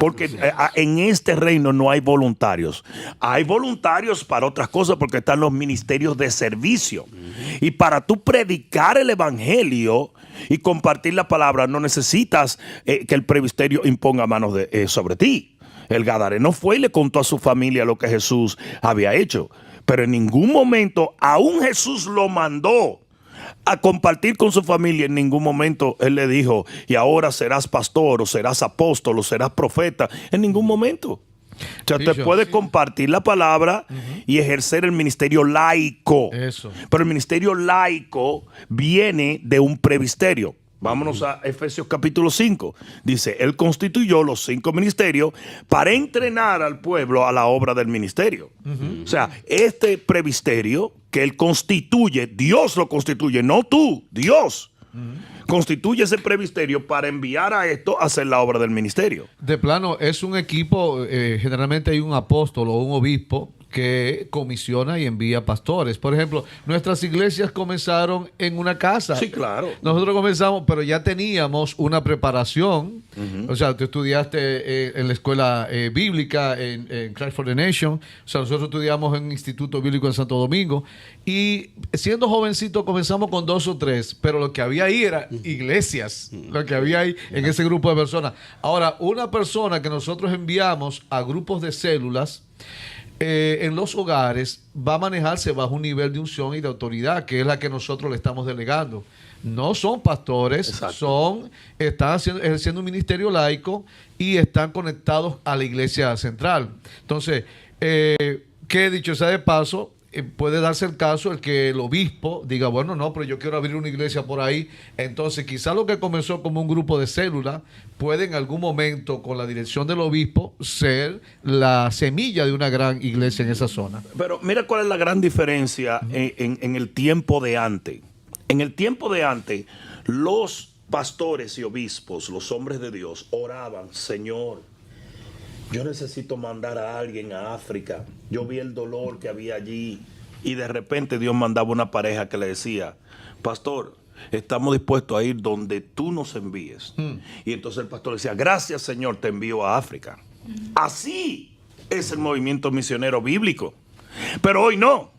Porque en este reino no hay voluntarios. Hay voluntarios para otras cosas, porque están los ministerios de servicio. Y para tú predicar el evangelio y compartir la palabra, no necesitas que el presbiterio imponga manos sobre ti. El gadareno fue y le contó a su familia lo que Jesús había hecho. Pero en ningún momento, aún Jesús lo mandó a compartir con su familia. En ningún momento él le dijo: y ahora serás pastor, o serás apóstol, o serás profeta. En ningún momento. O sea, te puede compartir la palabra y ejercer el ministerio laico. Eso. Pero el ministerio laico viene de un presbiterio. Vámonos a Efesios capítulo 5. Dice: Él constituyó los 5 ministerios para entrenar al pueblo a la obra del ministerio. O sea, este presbiterio que Él constituye, Dios lo constituye, no tú, Dios. Constituye ese presbiterio para enviar a esto a hacer la obra del ministerio. De plano, es un equipo, generalmente hay un apóstol o un obispo que comisiona y envía pastores. Por ejemplo, nuestras iglesias comenzaron en una casa. Sí, claro. Nosotros comenzamos, pero ya teníamos una preparación. O sea, tú estudiaste en la escuela bíblica en Christ for the Nation. O sea, nosotros estudiamos en un instituto bíblico en Santo Domingo. Y siendo jovencito comenzamos con 2 o 3, pero lo que había ahí era iglesias. Lo que había ahí en ese grupo de personas. Ahora, una persona que nosotros enviamos a grupos de células en los hogares va a manejarse bajo un nivel de unción y de autoridad, que es la que nosotros le estamos delegando. No son pastores, están ejerciendo un ministerio laico y están conectados a la iglesia central. Entonces, que dicho sea de paso, puede darse el caso el que el obispo diga: bueno, no, pero yo quiero abrir una iglesia por ahí. Entonces, quizá lo que comenzó como un grupo de célula puede en algún momento, con la dirección del obispo, ser la semilla de una gran iglesia en esa zona. Pero mira cuál es la gran diferencia en el tiempo de antes. En el tiempo de antes, los pastores y obispos, los hombres de Dios, oraban: Señor, yo necesito mandar a alguien a África. Yo vi el dolor que había allí. Y de repente Dios mandaba una pareja que le decía: pastor, estamos dispuestos a ir donde tú nos envíes. Y entonces el pastor decía: gracias, Señor, te envío a África. Así es el movimiento misionero bíblico. Pero hoy no.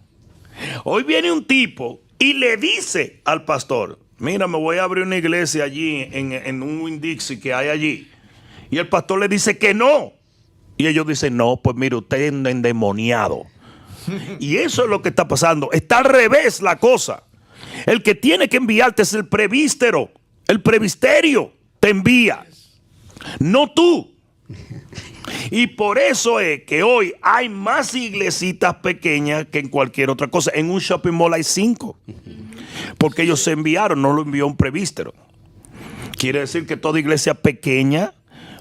Hoy viene un tipo y le dice al pastor: mira, me voy a abrir una iglesia allí en un Winn-Dixie que hay allí. Y el pastor le dice que no. Y ellos dicen: no, pues mire, usted es un endemoniado. Y eso es lo que está pasando. Está al revés la cosa. El que tiene que enviarte es el presbítero. El presbiterio te envía, no tú. Y por eso es que hoy hay más iglesitas pequeñas que en cualquier otra cosa. En un shopping mall hay 5. Porque ellos se enviaron, no lo envió un presbítero. ¿Quiere decir que toda iglesia pequeña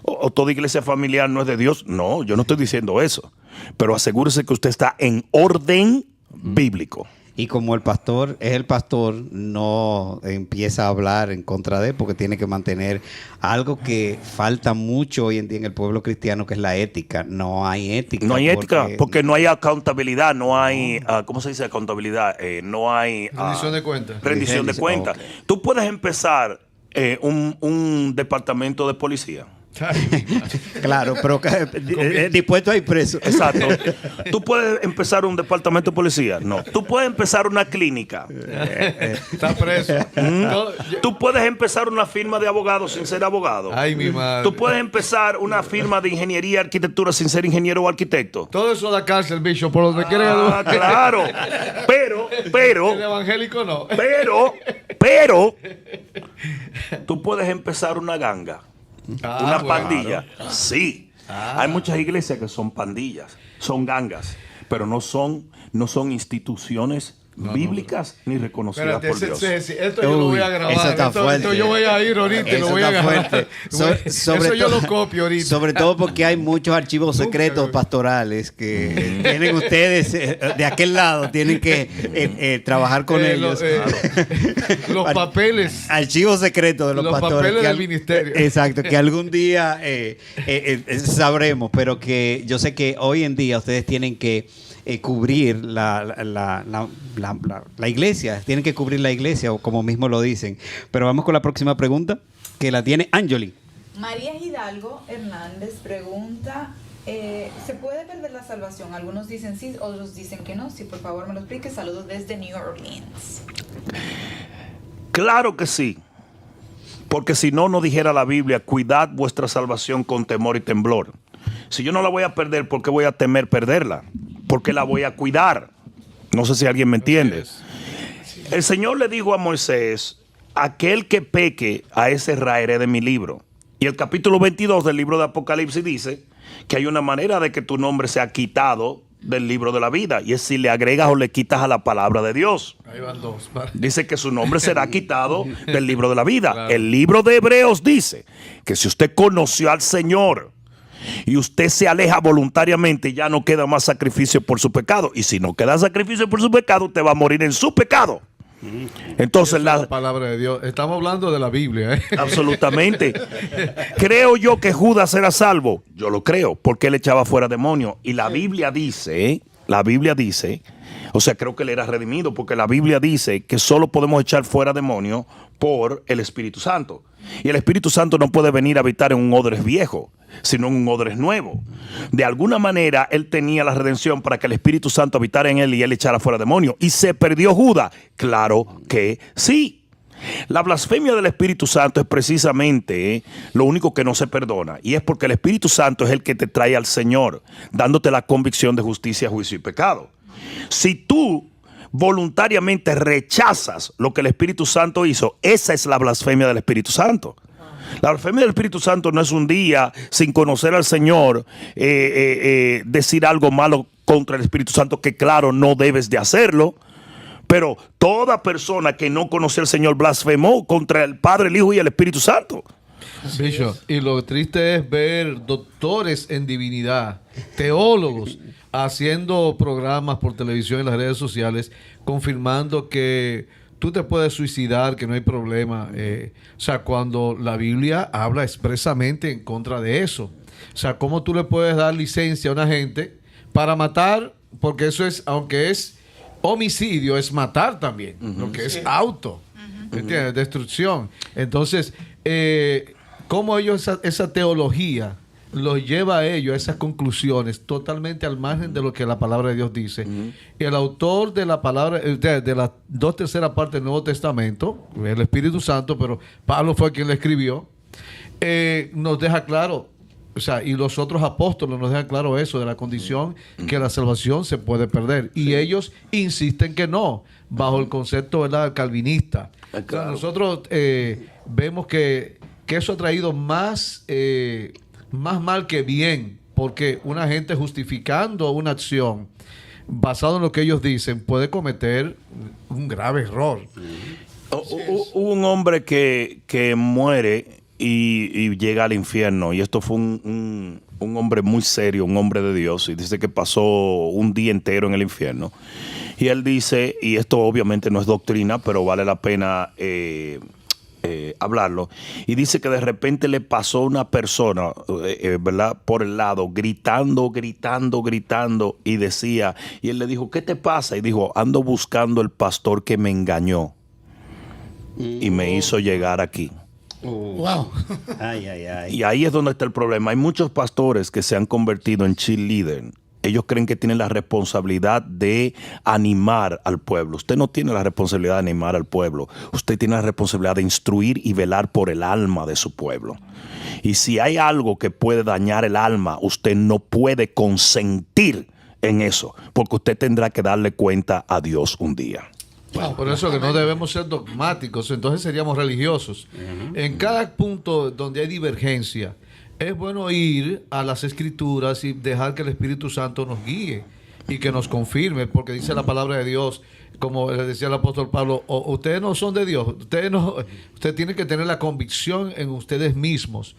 o toda iglesia familiar no es de Dios? No, yo no estoy diciendo eso. Pero asegúrese que usted está en orden bíblico. Y como el pastor es el pastor, no empieza a hablar en contra de él porque tiene que mantener algo que falta mucho hoy en día en el pueblo cristiano, que es la ética. No hay ética. No hay ética porque no hay accountabilidad, no hay, ¿cómo se dice accountabilidad? No hay Rendición de cuentas. rendición de cuentas. Okay. Tú puedes empezar un departamento de policía. Claro, pero dispuesto a ir preso. Exacto. Tú puedes empezar un departamento de policía. No. Tú puedes empezar una clínica. Está preso. No, Tú puedes empezar una firma de abogados sin ser abogado. Ay, mi madre. Tú puedes empezar una firma de ingeniería y arquitectura sin ser ingeniero o arquitecto. Todo eso da cárcel, bicho, por donde quiere. Claro. Pero, El evangélico no. pero, tú puedes empezar una ganga. Una bueno. pandilla. Sí. Hay muchas iglesias que son pandillas, son gangas, pero no son instituciones bíblicas ni reconocidas Espérate, por Dios. esto yo lo voy a grabar. Eso está fuerte. Esto yo voy a ir ahorita y Eso lo voy a está grabar. fuerte. Eso yo lo copio ahorita. Sobre todo porque hay muchos archivos Nunca, secretos güey. pastorales que tienen ustedes de aquel lado, tienen que trabajar con ellos. Los papeles. Archivos secretos de los pastores. papeles que del ministerio. Exacto, que algún día sabremos, pero que yo sé que hoy en día ustedes tienen que cubrir la iglesia, tienen que cubrir la iglesia, o como mismo lo dicen. Pero vamos con la próxima pregunta, que la tiene Angeli. María Hidalgo Hernández pregunta, ¿se puede perder la salvación? Algunos dicen sí, otros dicen que no. Si por favor me lo explique. Saludos desde New Orleans. Claro que sí. Porque si no, no dijera la Biblia, cuidad vuestra salvación con temor y temblor. Si yo no la voy a perder, ¿por qué voy a temer perderla? Porque la voy a cuidar. No sé si alguien me entiende. El Señor le dijo a Moisés, aquel que peque, a ese raeré de mi libro. Y el capítulo 22 del libro de Apocalipsis dice que hay una manera de que tu nombre sea quitado del libro de la vida, y es si le agregas o le quitas a la palabra de Dios. Ahí van dos. Dice que su nombre será quitado del libro de la vida. Claro. El libro de Hebreos dice que si usted conoció al Señor y usted se aleja voluntariamente, ya no queda más sacrificio por su pecado. Y si no queda sacrificio por su pecado, usted va a morir en su pecado. Entonces, Esa es la palabra de Dios. Estamos hablando de la Biblia. absolutamente. ¿Creo yo que Judas era salvo? Yo lo creo, porque él echaba fuera demonios. Y la Biblia dice, o sea, creo que él era redimido, porque la Biblia dice que solo podemos echar fuera demonios por el Espíritu Santo. Y el Espíritu Santo no puede venir a habitar en un odres viejo, sino en un odres nuevo. De alguna manera, él tenía la redención para que el Espíritu Santo habitara en él y él echara fuera demonios. ¿Y se perdió Judas? Claro que sí. La blasfemia del Espíritu Santo es precisamente lo único que no se perdona. Y es porque el Espíritu Santo es el que te trae al Señor, dándote la convicción de justicia, juicio y pecado. Si tú voluntariamente rechazas lo que el Espíritu Santo hizo, esa es la blasfemia del Espíritu Santo. La blasfemia del Espíritu Santo no es un día sin conocer al Señor decir algo malo contra el Espíritu Santo, que claro, no debes de hacerlo. Pero toda persona que no conoce al Señor blasfemó contra el Padre, el Hijo y el Espíritu Santo. Bishop, y lo triste es ver doctores en divinidad, teólogos, haciendo programas por televisión y las redes sociales, confirmando que tú te puedes suicidar, que no hay problema. O sea, cuando la Biblia habla expresamente en contra de eso. O sea, ¿cómo tú le puedes dar licencia a una gente para matar? Porque eso es, aunque es homicidio, es matar también, lo que es auto, ¿entiendes? Destrucción. Entonces, ¿cómo ellos esa teología los lleva a ellos a esas conclusiones totalmente al margen de lo que la palabra de Dios dice? Y el autor de la palabra, de las 2/3 partes del Nuevo Testamento, el Espíritu Santo, pero Pablo fue quien le escribió, nos deja claro, o sea, y los otros apóstoles nos dejan claro eso, de la condición que la salvación se puede perder. Y ellos insisten que no, bajo el concepto, ¿verdad?, calvinista. Claro. O sea, nosotros vemos que eso ha traído más mal que bien, porque una gente justificando una acción basado en lo que ellos dicen puede cometer un grave error. Hubo un hombre que muere y llega al infierno, y esto fue un hombre muy serio, un hombre de Dios, y dice que pasó un día entero en el infierno. Y él dice, y esto obviamente no es doctrina, pero vale la pena hablarlo, y dice que de repente le pasó una persona, ¿verdad?, por el lado, gritando, y decía, y él le dijo, ¿qué te pasa? Y dijo, ando buscando el pastor que me engañó y me hizo llegar aquí. Wow. Ay, ay, ay. Y ahí es donde está el problema. Hay muchos pastores que se han convertido en cheerleader. Ellos creen que tienen la responsabilidad de animar al pueblo. Usted no tiene la responsabilidad de animar al pueblo. Usted tiene la responsabilidad de instruir y velar por el alma de su pueblo. Y si hay algo que puede dañar el alma, usted no puede consentir en eso, porque usted tendrá que darle cuenta a Dios un día. Por eso que no debemos ser dogmáticos, entonces seríamos religiosos. En cada punto donde hay divergencia, es bueno ir a las Escrituras y dejar que el Espíritu Santo nos guíe y que nos confirme, porque dice la palabra de Dios, como le decía el apóstol Pablo, ustedes no son de Dios, ustedes tienen que tener la convicción en ustedes mismos,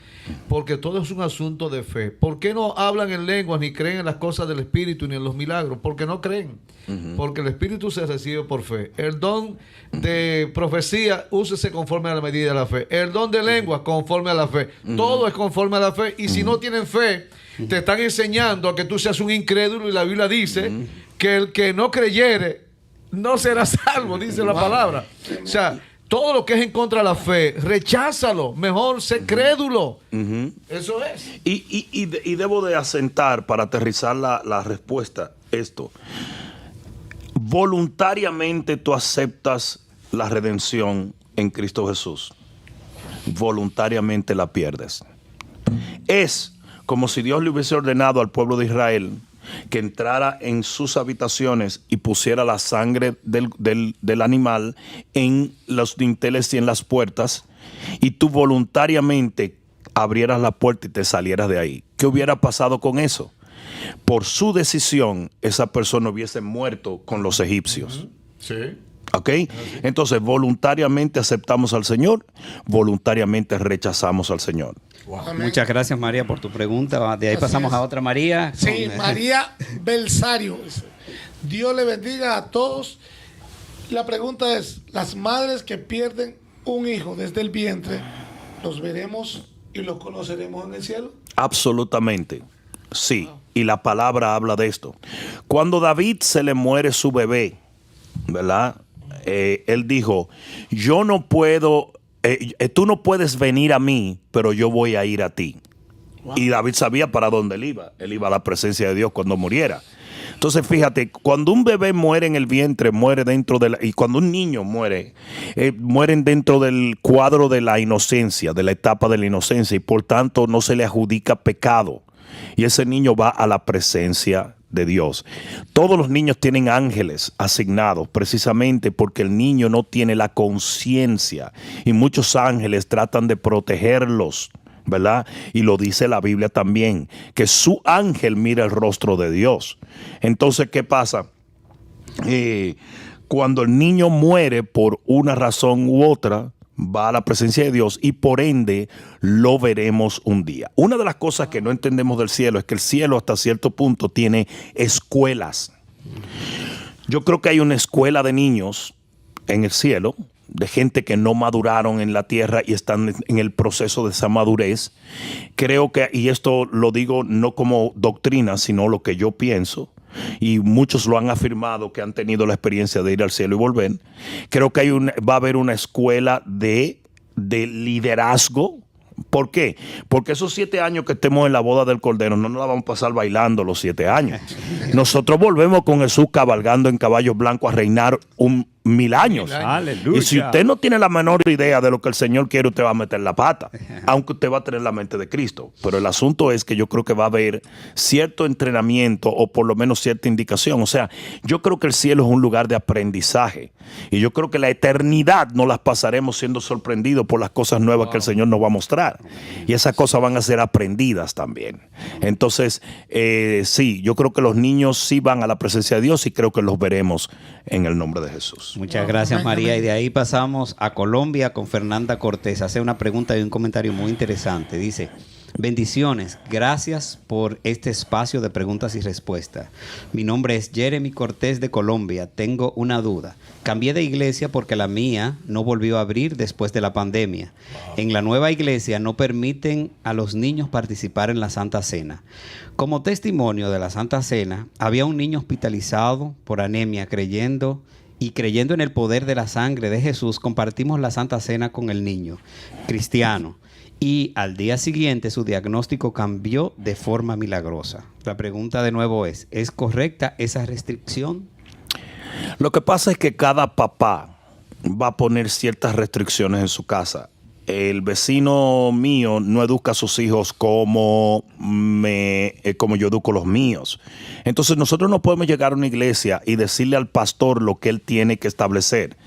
porque todo es un asunto de fe. ¿Por qué no hablan en lenguas ni creen en las cosas del Espíritu ni en los milagros? Porque no creen, porque el Espíritu se recibe por fe. El don de profecía, úsese conforme a la medida de la fe. El don de lengua, conforme a la fe. Todo es conforme a la fe, y si no tienen fe, te están enseñando a que tú seas un incrédulo, y la Biblia dice que el que no creyere no será salvo, dice la palabra. O sea, todo lo que es en contra de la fe, recházalo. Mejor sé crédulo. Eso es. Y debo de asentar, para aterrizar la respuesta, esto. Voluntariamente tú aceptas la redención en Cristo Jesús. Voluntariamente la pierdes. Es como si Dios le hubiese ordenado al pueblo de Israel que entrara en sus habitaciones y pusiera la sangre del animal en los dinteles y en las puertas, y tú voluntariamente abrieras la puerta y te salieras de ahí. ¿Qué hubiera pasado con eso? Por su decisión, esa persona hubiese muerto con los egipcios. Sí. ¿Ok? Entonces, voluntariamente aceptamos al Señor, voluntariamente rechazamos al Señor. Wow. Muchas gracias, María, por tu pregunta. De ahí Así pasamos es. a otra María. Sí, María Belsario. Dios le bendiga a todos. La pregunta es, las madres que pierden un hijo desde el vientre, ¿los veremos y los conoceremos en el cielo? Absolutamente, sí. Y la palabra habla de esto. Cuando David se le muere su bebé, ¿verdad? Él dijo, yo no puedo, tú no puedes venir a mí, pero yo voy a ir a ti. Wow. Y David sabía para dónde él iba. Él iba a la presencia de Dios cuando muriera. Entonces, fíjate, cuando un bebé muere en el vientre, muere dentro de y cuando un niño muere, mueren dentro del cuadro de la inocencia, de la etapa de la inocencia, y por tanto no se le adjudica pecado. Y ese niño va a la presencia de Dios. Todos los niños tienen ángeles asignados precisamente porque el niño no tiene la conciencia, y muchos ángeles tratan de protegerlos, ¿verdad? Y lo dice la Biblia también, que su ángel mira el rostro de Dios. Entonces, ¿qué pasa? Cuando el niño muere por una razón u otra, va a la presencia de Dios, y por ende lo veremos un día. Una de las cosas que no entendemos del cielo es que el cielo hasta cierto punto tiene escuelas. Yo creo que hay una escuela de niños en el cielo, de gente que no maduraron en la tierra y están en el proceso de esa madurez. Creo que, y esto lo digo no como doctrina, sino lo que yo pienso, y muchos lo han afirmado que han tenido la experiencia de ir al cielo y volver. Creo que va a haber una escuela de liderazgo. ¿Por qué? Porque esos 7 años que estemos en la boda del Cordero no nos la vamos a pasar bailando los 7 años. Nosotros volvemos con Jesús cabalgando en caballos blancos a reinar 1000 años. Aleluya. Y si usted no tiene la menor idea de lo que el Señor quiere, usted va a meter la pata, aunque usted va a tener la mente de Cristo. Pero el asunto es que yo creo que va a haber cierto entrenamiento, o por lo menos cierta indicación. O sea, yo creo que el cielo es un lugar de aprendizaje, y yo creo que la eternidad nos las pasaremos siendo sorprendidos por las cosas nuevas que el Señor nos va a mostrar, y esas cosas van a ser aprendidas también. Entonces, sí, yo creo que los niños sí van a la presencia de Dios, y creo que los veremos en el nombre de Jesús. Muchas gracias, María. Y de ahí pasamos a Colombia con Fernanda Cortés. Hace una pregunta y un comentario muy interesante. Dice, Bendiciones. Gracias por este espacio de preguntas y respuestas. Mi nombre es Jeremy Cortés de Colombia. Tengo una duda. Cambié de iglesia porque la mía no volvió a abrir después de la pandemia. En la nueva iglesia no permiten a los niños participar en la Santa Cena. Como testimonio de la Santa Cena, había un niño hospitalizado por anemia creyendo en el poder de la sangre de Jesús. Compartimos la Santa Cena con el niño cristiano. Y al día siguiente su diagnóstico cambió de forma milagrosa. La pregunta de nuevo ¿es correcta esa restricción? Lo que pasa es que cada papá va a poner ciertas restricciones en su casa. El vecino mío no educa a sus hijos como yo educo a los míos. Entonces nosotros no podemos llegar a una iglesia y decirle al pastor lo que él tiene que establecer.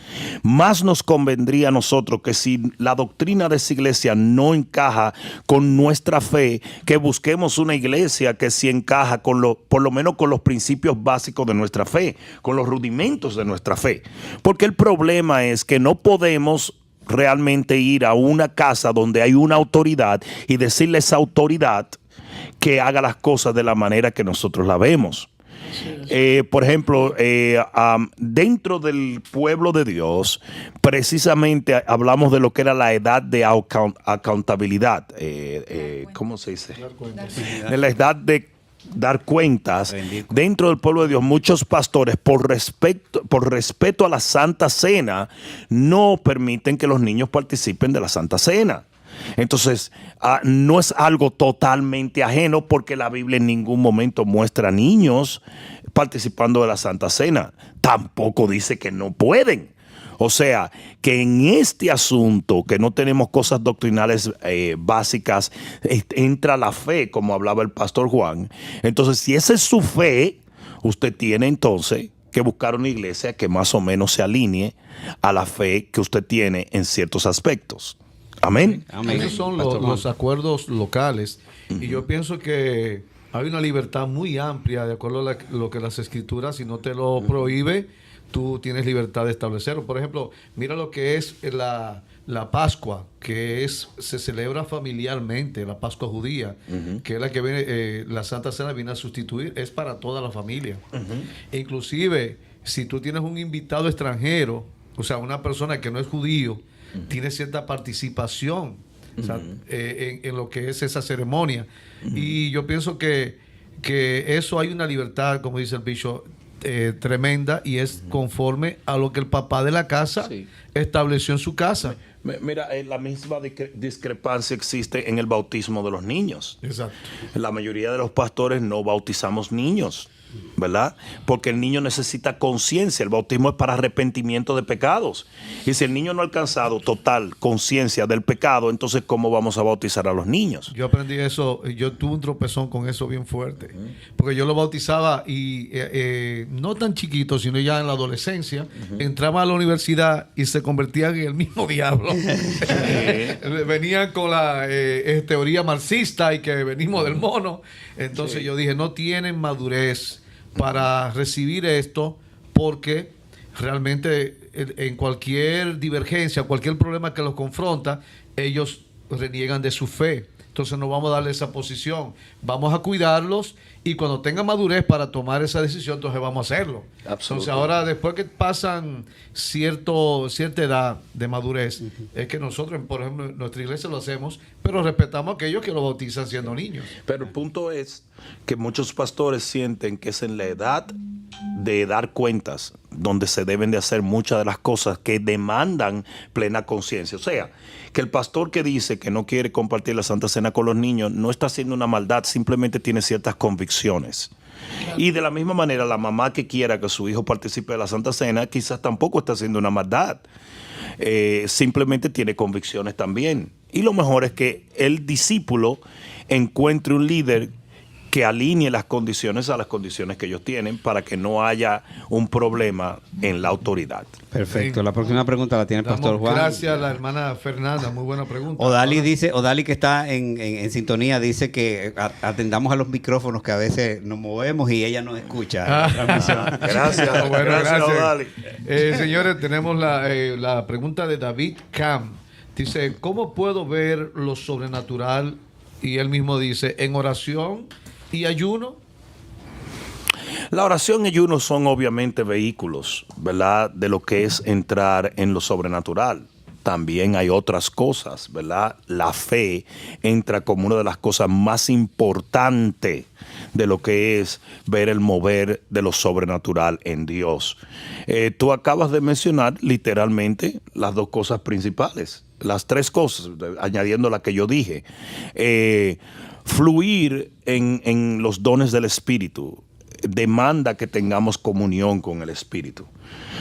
Más nos convendría a nosotros que si la doctrina de esa iglesia no encaja con nuestra fe, que busquemos una iglesia que sí encaja por lo menos con los principios básicos de nuestra fe, con los rudimentos de nuestra fe. Porque el problema es que no podemos realmente ir a una casa donde hay una autoridad y decirle a esa autoridad que haga las cosas de la manera que nosotros la vemos. Por ejemplo, dentro del pueblo de Dios, precisamente hablamos de lo que era la edad de accountabilidad. ¿Cómo se dice? De la edad de dar cuentas. Dentro del pueblo de Dios, muchos pastores, por respeto a la Santa Cena, no permiten que los niños participen de la Santa Cena. Entonces, no es algo totalmente ajeno, porque la Biblia en ningún momento muestra niños participando de la Santa Cena. Tampoco dice que no pueden. O sea, que en este asunto, que no tenemos cosas doctrinales básicas, entra la fe, como hablaba el pastor Juan. Entonces, si esa es su fe, usted tiene entonces que buscar una iglesia que más o menos se alinee a la fe que usted tiene en ciertos aspectos. Amén. Amén. Esos son los acuerdos locales. Y yo pienso que hay una libertad muy amplia de acuerdo a lo que las escrituras, si no te lo prohíbe, tú tienes libertad de establecerlo. Por ejemplo, mira lo que es la Pascua, que se celebra familiarmente, la Pascua judía, que es la que viene, la Santa Cena viene a sustituir, es para toda la familia. E inclusive, si tú tienes un invitado extranjero, o sea, una persona que no es judío, tiene cierta participación, o sea, en lo que es esa ceremonia. Y yo pienso que eso hay una libertad, como dice el Bishop, tremenda, y es conforme a lo que el papá de la casa estableció en su casa. Mira, la misma discrepancia existe en el bautismo de los niños. Exacto. La mayoría de los pastores no bautizamos niños, ¿verdad? Porque el niño necesita conciencia. El bautismo es para arrepentimiento de pecados. Y si el niño no ha alcanzado total conciencia del pecado, entonces ¿cómo vamos a bautizar a los niños? Yo aprendí eso, yo tuve un tropezón con eso bien fuerte. Porque yo lo bautizaba y no tan chiquito, sino ya en la adolescencia. Entraba a la universidad y se convertían en el mismo diablo. Venían con la teoría marxista y que venimos del mono. Entonces yo dije, no tienen madurez para recibir esto, porque realmente en cualquier divergencia, cualquier problema que los confronta, ellos reniegan de su fe. Entonces no vamos a darle esa posición. Vamos a cuidarlos, y cuando tengan madurez para tomar esa decisión, entonces vamos a hacerlo. Entonces ahora, después que pasan cierta edad de madurez, es que nosotros, por ejemplo, en nuestra iglesia lo hacemos, pero respetamos a aquellos que lo bautizan siendo niños. Pero el punto es que muchos pastores sienten que es en la edad de dar cuentas donde se deben de hacer muchas de las cosas que demandan plena conciencia. O sea, que el pastor que dice que no quiere compartir la Santa Cena con los niños no está haciendo una maldad, simplemente tiene ciertas convicciones. Y de la misma manera, la mamá que quiera que su hijo participe de la Santa Cena quizás tampoco está haciendo una maldad. Simplemente tiene convicciones también. Y lo mejor es que el discípulo encuentre un líder que alinee las condiciones a las condiciones que ellos tienen, para que no haya un problema en la autoridad. Perfecto. La próxima pregunta la tiene el pastor Juan. Gracias a la hermana Fernanda, muy buena pregunta. Odali que está en sintonía, dice que atendamos a los micrófonos, que a veces nos movemos y ella nos escucha. Gracias. Bueno, gracias, Odali. Señores, tenemos la pregunta de David Cam. Dice, ¿cómo puedo ver lo sobrenatural y él mismo dice, en oración y ayuno. La oración y ayuno son obviamente vehículos, ¿verdad? De lo que es entrar en lo sobrenatural. También hay otras cosas, ¿verdad? La fe entra como una de las cosas más importantes de lo que es ver el mover de lo sobrenatural en Dios. Tú acabas de mencionar literalmente las dos cosas principales, las tres cosas, añadiendo la que yo dije. Fluir en los dones del Espíritu demanda que tengamos comunión con el Espíritu.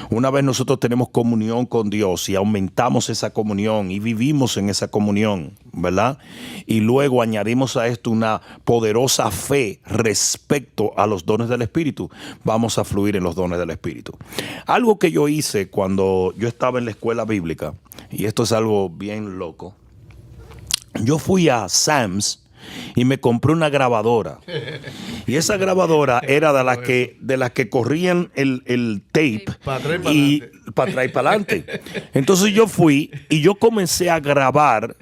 Una vez nosotros tenemos comunión con Dios y aumentamos esa comunión y vivimos en esa comunión, ¿verdad? Y luego añadimos a esto una poderosa fe respecto a los dones del Espíritu, vamos a fluir en los dones del Espíritu. Algo que yo hice cuando yo estaba en la escuela bíblica, y esto es algo bien loco, yo fui a Sam's y me compré una grabadora. Y esa grabadora era de las que corrían el tape Para atrás y y para atrás y para adelante. Entonces yo fui y yo comencé a grabar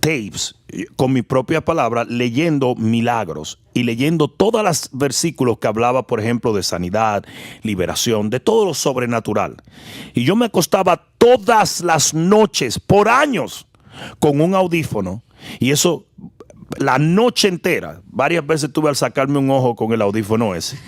tapes con mi propia palabra, leyendo milagros y leyendo todos los versículos que hablaba, por ejemplo, de sanidad, liberación, de todo lo sobrenatural. Y yo me acostaba todas las noches, por años, con un audífono, y eso la noche entera. Varias veces tuve al sacarme un ojo con el audífono ese.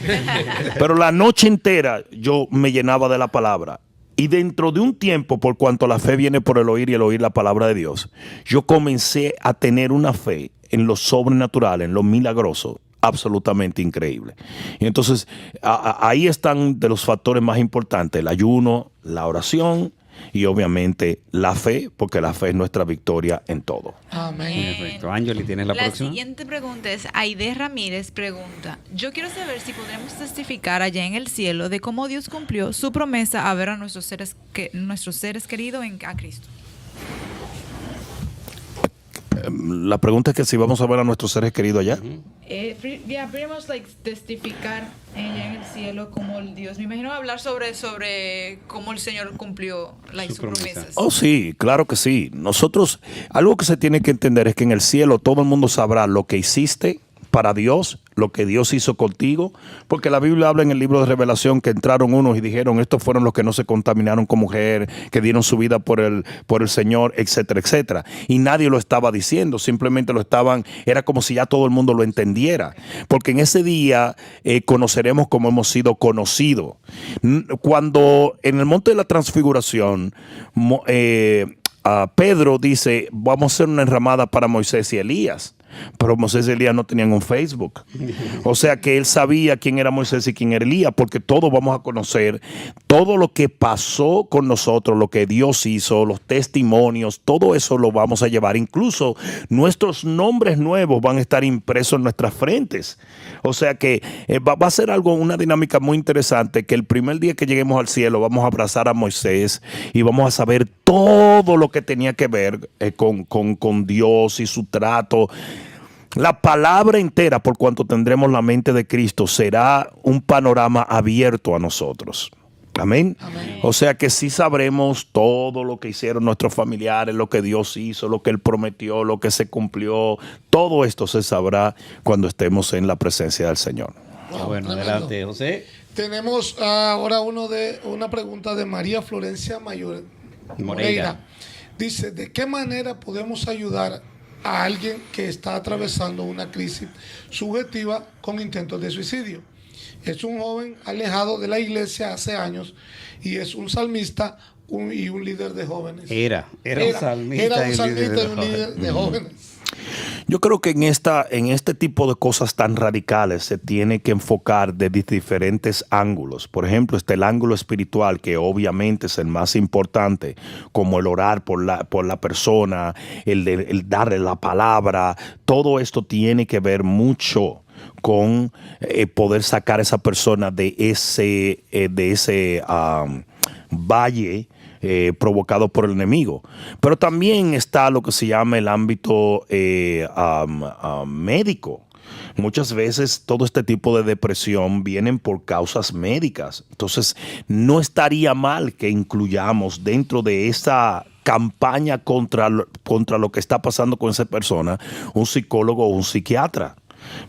Pero la noche entera yo me llenaba de la palabra. Y dentro de un tiempo, por cuanto la fe viene por el oír y el oír la palabra de Dios, yo comencé a tener una fe en lo sobrenatural, en lo milagroso, absolutamente increíble. Y entonces ahí están de los factores más importantes: el ayuno, la oración y obviamente la fe, porque la fe es nuestra victoria en todo. Amén. Perfecto. Ángeli, ¿tienes la próxima? Siguiente pregunta es, Aide Ramírez pregunta, yo quiero saber si podremos testificar allá en el cielo de cómo Dios cumplió su promesa a ver a nuestros seres queridos a Cristo. La pregunta es que si vamos a ver a nuestros seres queridos allá. Pretty much like testificar allá en el cielo como el Dios. Me imagino hablar sobre cómo el Señor cumplió sus promesas. Oh, sí, claro que sí. Nosotros, algo que se tiene que entender es que en el cielo todo el mundo sabrá lo que hiciste para Dios, lo que Dios hizo contigo, porque la Biblia habla en el libro de Revelación que entraron unos y dijeron, estos fueron los que no se contaminaron con mujer, que dieron su vida por el Señor, etcétera, etcétera. Y nadie lo estaba diciendo, simplemente era como si ya todo el mundo lo entendiera, porque en ese día conoceremos como hemos sido conocidos. Cuando en el monte de la transfiguración, Pedro dice, vamos a hacer una enramada para Moisés y Elías. Pero Moisés y Elías no tenían un Facebook. O sea que él sabía quién era Moisés y quién era Elías, porque todos vamos a conocer todo lo que pasó con nosotros, lo que Dios hizo, los testimonios, todo eso lo vamos a llevar. Incluso nuestros nombres nuevos van a estar impresos en nuestras frentes. O sea que va a ser una dinámica muy interesante, que el primer día que lleguemos al cielo vamos a abrazar a Moisés y vamos a saber todo lo que tenía que ver con Dios y su trato. La palabra entera, por cuanto tendremos la mente de Cristo, será un panorama abierto a nosotros. Amén. Amén. O sea que sí sabremos todo lo que hicieron nuestros familiares, lo que Dios hizo, lo que Él prometió, lo que se cumplió. Todo esto se sabrá cuando estemos en la presencia del Señor. Bueno, adelante, José. Tenemos ahora una pregunta de María Florencia Moreira. Dice, ¿de qué manera podemos ayudar a alguien que está atravesando una crisis subjetiva con intentos de suicidio? Es un joven alejado de la iglesia hace años y es un salmista y un líder de jóvenes. Era un salmista y un líder de jóvenes. Yo creo que en este tipo de cosas tan radicales se tiene que enfocar de diferentes ángulos. Por ejemplo, está el ángulo espiritual, que obviamente es el más importante, como el orar por la persona, el darle la palabra. Todo esto tiene que ver mucho con poder sacar a esa persona de ese valle provocado por el enemigo. Pero también está lo que se llama el ámbito médico. Muchas veces todo este tipo de depresión vienen por causas médicas. Entonces no estaría mal que incluyamos dentro de esa campaña contra lo que está pasando con esa persona, un psicólogo o un psiquiatra.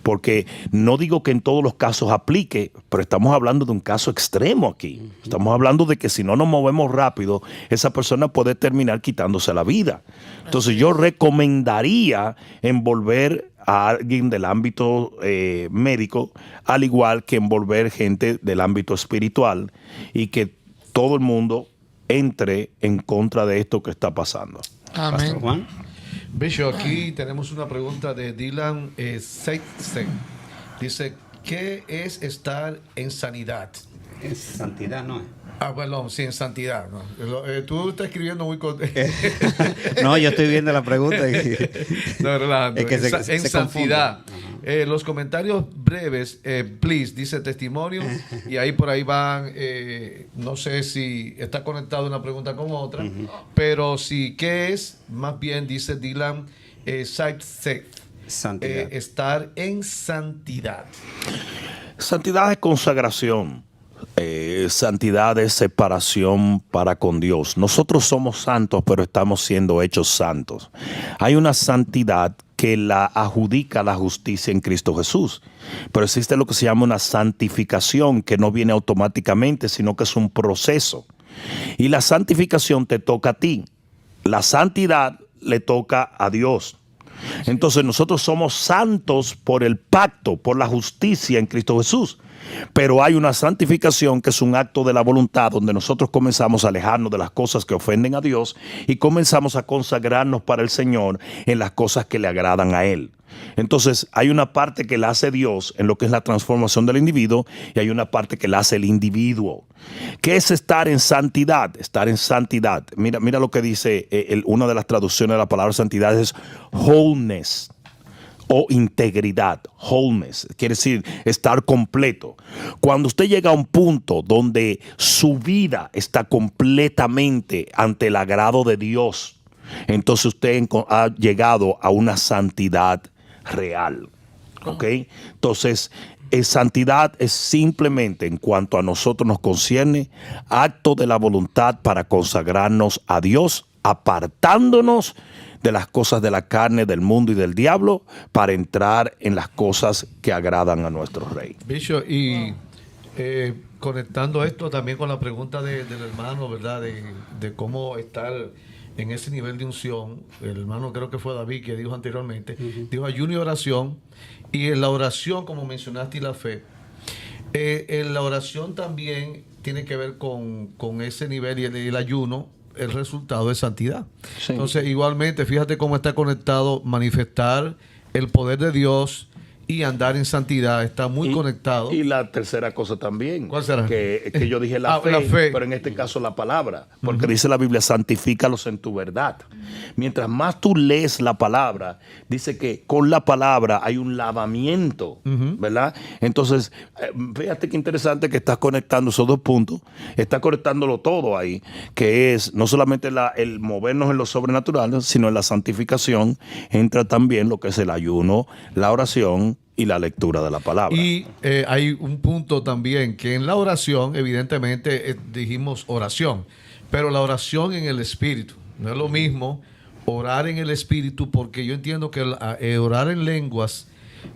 Porque no digo que en todos los casos aplique, pero estamos hablando de un caso extremo aquí. Estamos hablando de que si no nos movemos rápido, esa persona puede terminar quitándose la vida. Entonces yo recomendaría envolver a alguien del ámbito médico, al igual que envolver gente del ámbito espiritual, y que todo el mundo entre en contra de esto que está pasando. Pastor Amén. Juan. Bishop, aquí tenemos una pregunta de Dylan Seitzen. Dice, ¿qué es estar en sanidad? Es santidad, ¿no? Bueno, sí, en santidad. ¿No? Tú estás escribiendo muy... No, yo estoy viendo la pregunta. No, relajando. Es que En se santidad. confunde. Los comentarios breves, please, dice testimonio, y ahí por ahí van, no sé si está conectado una pregunta con otra, pero sí, ¿qué es? Más bien, dice Dylan Seitzen, Santidad. estar en santidad. Santidad es consagración. Santidad es separación para con Dios. Nosotros somos santos, pero estamos siendo hechos santos. Hay una santidad que la adjudica la justicia en Cristo Jesús, pero existe lo que se llama una santificación, que no viene automáticamente, sino que es un proceso. Y la santificación te toca a ti. La santidad le toca a Dios. Entonces nosotros somos santos por el pacto, por la justicia en Cristo Jesús. Pero hay una santificación que es un acto de la voluntad, donde nosotros comenzamos a alejarnos de las cosas que ofenden a Dios y comenzamos a consagrarnos para el Señor en las cosas que le agradan a Él. Entonces hay una parte que la hace Dios en lo que es la transformación del individuo, y hay una parte que la hace el individuo. ¿Qué es estar en santidad? Estar en santidad. Mira lo que dice una de las traducciones de la palabra santidad es wholeness. O integridad, wholeness, quiere decir estar completo. Cuando usted llega a un punto donde su vida está completamente ante el agrado de Dios, entonces usted ha llegado a una santidad real. ¿Ok? Entonces, santidad es simplemente, en cuanto a nosotros nos concierne, acto de la voluntad para consagrarnos a Dios, apartándonos de las cosas de la carne, del mundo y del diablo, para entrar en las cosas que agradan a nuestro Rey. Bishop, y conectando esto también con la pregunta del hermano, ¿verdad? De cómo estar en ese nivel de unción. El hermano, creo que fue David, que dijo anteriormente, dijo ayuno y oración. Y en la oración, como mencionaste, y la fe, en la oración también tiene que ver con ese nivel, y el ayuno, el resultado de santidad. Sí. Entonces, igualmente, fíjate cómo está conectado manifestar el poder de Dios y andar en santidad. Está muy conectado. Y la tercera cosa también. ¿Cuál será? Que yo dije la fe, pero en este caso la palabra. Porque dice la Biblia, santifícalos en tu verdad. Mientras más tú lees la palabra, dice que con la palabra hay un lavamiento, ¿verdad? Entonces, fíjate qué interesante que estás conectando esos dos puntos. Estás conectándolo todo ahí, que es no solamente el movernos en lo sobrenatural, sino en la santificación. Entra también lo que es el ayuno, la oración y la lectura de la palabra. Y hay un punto también, que en la oración, evidentemente, dijimos oración, pero la oración en el Espíritu. No es lo mismo orar en el Espíritu, porque yo entiendo que orar en lenguas,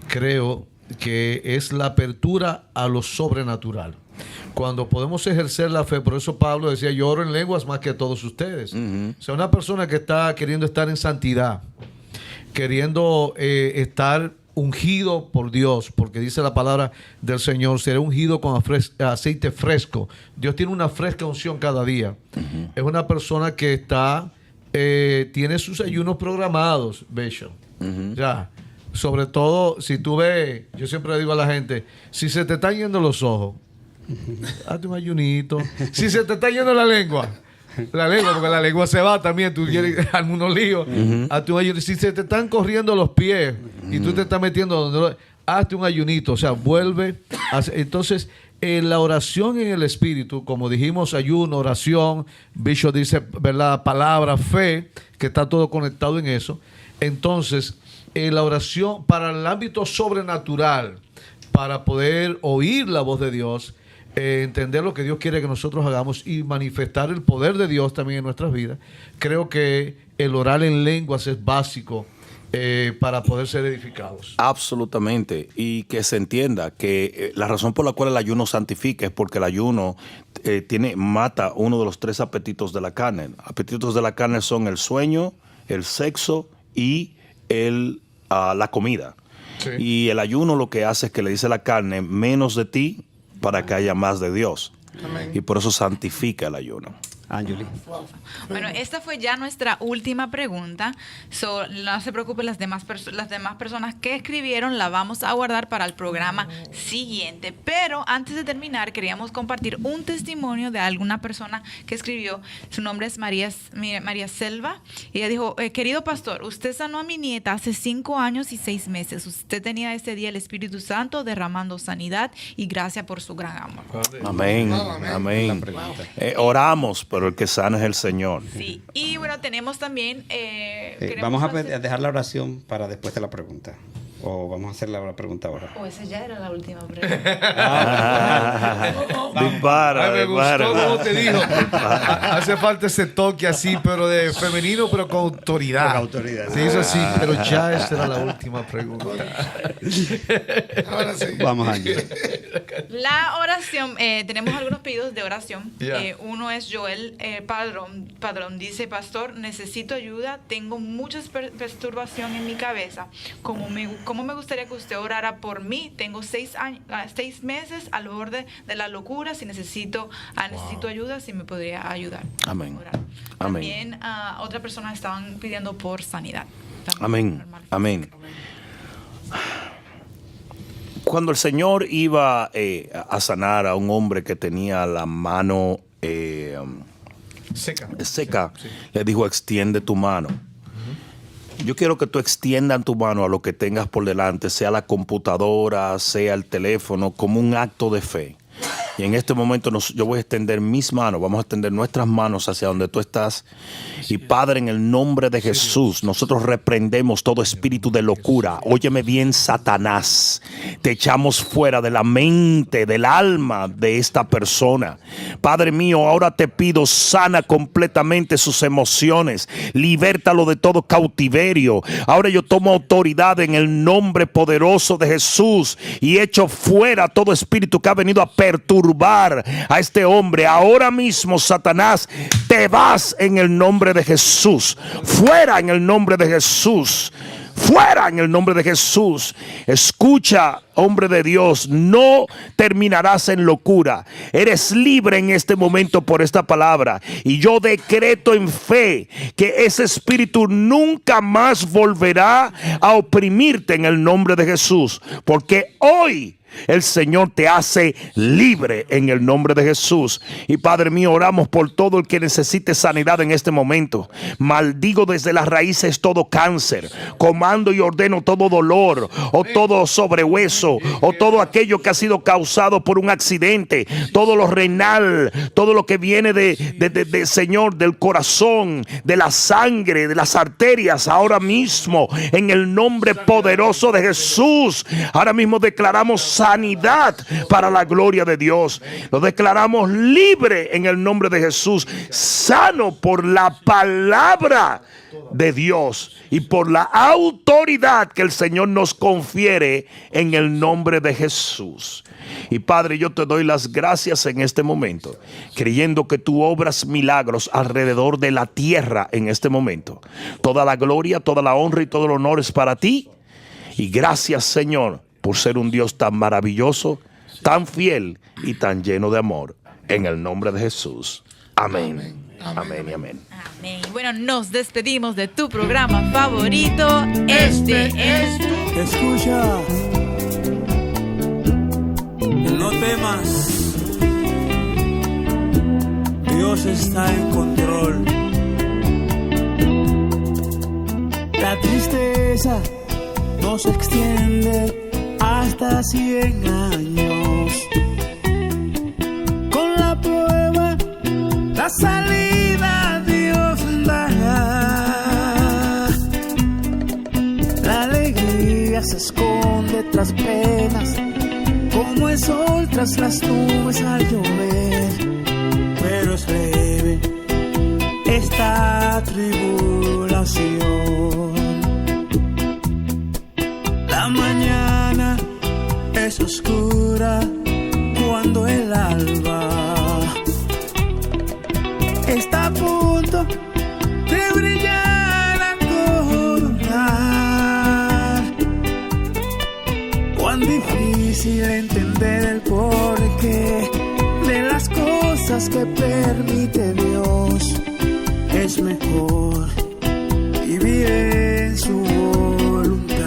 creo que es la apertura a lo sobrenatural. Cuando podemos ejercer la fe, por eso Pablo decía, yo oro en lenguas más que todos ustedes. O sea, una persona que está queriendo estar en santidad, queriendo estar ungido por Dios, porque dice la palabra del Señor, seré ungido con aceite fresco. Dios tiene una fresca unción cada día. Es una persona que tiene sus ayunos programados, Bishop. Ya, sobre todo si tú ves, yo siempre le digo a la gente, si se te están yendo los ojos, hazte un ayunito. Si se te está yendo la lengua, porque la lengua se va también, tú quieres algunos líos. Hazte un ayunito. Si se te están corriendo los pies y tú te estás metiendo hazte un ayunito, o sea, vuelve. Entonces, la oración en el Espíritu, como dijimos, ayuno, oración, Bishop dice, ¿verdad? Palabra, fe, que está todo conectado en eso. Entonces, la oración para el ámbito sobrenatural, para poder oír la voz de Dios, entender lo que Dios quiere que nosotros hagamos y manifestar el poder de Dios también en nuestras vidas, creo que el orar en lenguas es básico para poder ser edificados. Absolutamente. Y que se entienda que la razón por la cual el ayuno santifica es porque el ayuno mata uno de los 3 apetitos de la carne. Apetitos de la carne son el sueño, el sexo y la comida. Sí. Y el ayuno lo que hace es que le dice a la carne menos de ti para que haya más de Dios. Amén. Y por eso santifica el ayuno. Angeli. Bueno, esta fue ya nuestra última pregunta. No se preocupen, las demás personas que escribieron la vamos a guardar para el programa siguiente. Pero antes de terminar, queríamos compartir un testimonio de alguna persona que escribió. Su nombre es María Selva. Y ella dijo, querido pastor, usted sanó a mi nieta hace 5 años y 6 meses. Usted tenía ese día el Espíritu Santo derramando sanidad y gracias por su gran amor. Amén. Amén. Oramos, pero el que sana es el Señor. Sí, y bueno, tenemos también... Vamos a dejar la oración para después de la pregunta. ¿O vamos a hacer la pregunta ahora? O esa ya era la última pregunta. Dispara, Me dispara. gustó como te dijo. Hace falta ese toque así, pero de femenino, pero con autoridad. Con autoridad. Se hizo así, pero ya esta era la última pregunta. Ahora sí. Vamos, Angeli. La oración, tenemos algunos pedidos de oración. Yeah. Uno es Joel Padrón. Dice, pastor, necesito ayuda. Tengo mucha perturbación en mi cabeza. ¿Cómo me gustaría que usted orara por mí? Tengo 6 meses al borde de la locura. Si necesito ayuda, si me podría ayudar. Amén. Orar. Amén. También otra persona estaban pidiendo por sanidad. También Amén. normal. Amén. Cuando el Señor iba a sanar a un hombre que tenía la mano seca, Sí. le dijo, extiende tu mano. Yo quiero que tú extiendas tu mano a lo que tengas por delante, sea la computadora, sea el teléfono, como un acto de fe. Y en este momento yo voy a extender mis manos, vamos a extender nuestras manos hacia donde tú estás. Y Padre, en el nombre de Jesús, nosotros reprendemos todo espíritu de locura. Óyeme bien, Satanás. Te echamos fuera de la mente, del alma de esta persona. Padre mío, ahora te pido, sana completamente sus emociones. Libértalo de todo cautiverio. Ahora yo tomo autoridad en el nombre poderoso de Jesús y echo fuera todo espíritu que ha venido a perturbar a este hombre. Ahora mismo, Satanás, te vas en el nombre de Jesús. Fuera en el nombre de Jesús. Fuera en el nombre de Jesús. Escucha, hombre de Dios, no terminarás en locura. Eres libre en este momento por esta palabra. Y yo decreto en fe que ese espíritu nunca más volverá a oprimirte en el nombre de Jesús. Porque hoy el Señor te hace libre en el nombre de Jesús. Y Padre mío, oramos por todo el que necesite sanidad en este momento. Maldigo desde las raíces todo cáncer. Comando y ordeno todo dolor o todo sobrehueso o todo aquello que ha sido causado por un accidente. Todo lo renal, todo lo que viene de Señor, del corazón, de la sangre, de las arterias. Ahora mismo, en el nombre poderoso de Jesús, ahora mismo declaramos sanidad para la gloria de Dios. Lo declaramos libre en el nombre de Jesús, sano por la palabra de Dios y por la autoridad que el Señor nos confiere en el nombre de Jesús. Y Padre, yo te doy las gracias en este momento, creyendo que tú obras milagros alrededor de la tierra en este momento. Toda la gloria, toda la honra y todo el honor es para ti. Y gracias, Señor, por ser un Dios tan maravilloso, tan fiel y tan lleno de amor. En el nombre de Jesús. Amén. Amén y amén. Amén. Bueno, nos despedimos de tu programa favorito. Este es tu... Escucha, no temas, Dios está en control. La tristeza no se extiende hasta 100 años. Con la prueba, la salida Dios dará. La alegría se esconde tras penas. Con como el sol tras las nubes al llover, pero es leve esta tribulación. La mañana es oscura cuando el alba está a punto de brillar a coronar. Cuán difícil entender el porqué de las cosas que permite Dios. Es mejor vivir en su voluntad.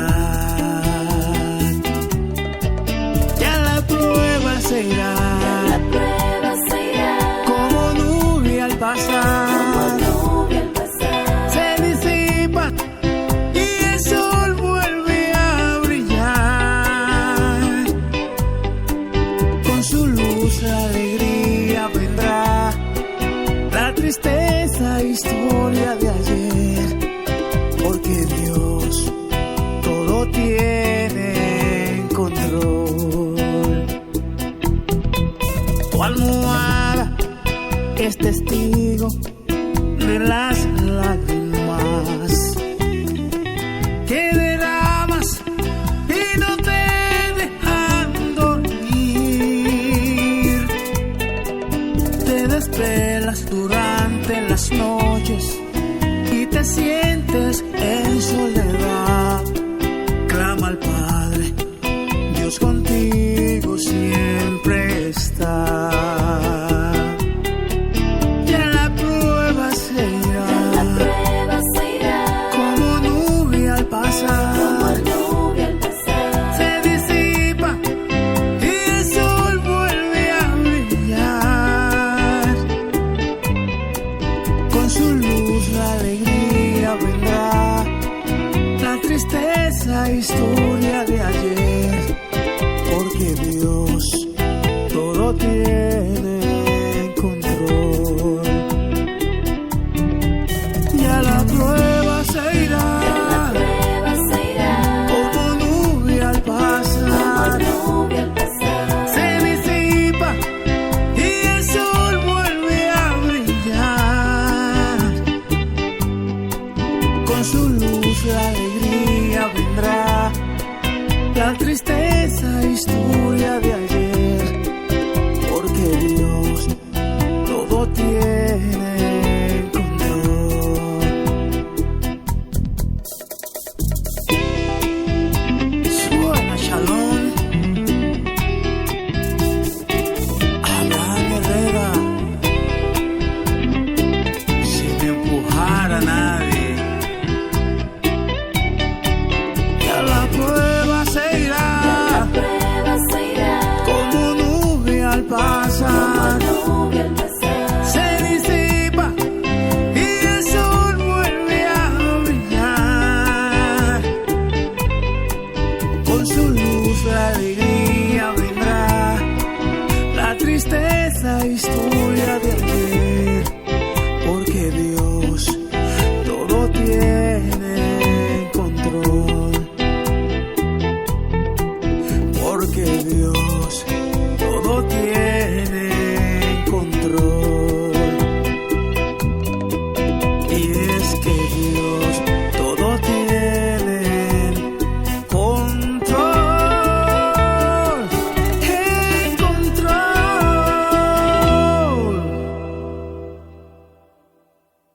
Ya la prueba se irá, como nube al pasar. Se disipa y el sol vuelve a brillar. Con su luz la alegría vendrá, la tristeza historia de ayer, porque Dios todo tiene en control. Tu almohada es testigo de las lágrimas que derramas y no te dejan dormir. Te desvelas durante las noches y te sientes en soledad. Clama al Padre, Dios contigo siempre está. Ya la prueba se irá, como nube al pasar. Se disipa y el sol vuelve a brillar. Con su luz la alegría vendrá, la tristeza historia de ayer.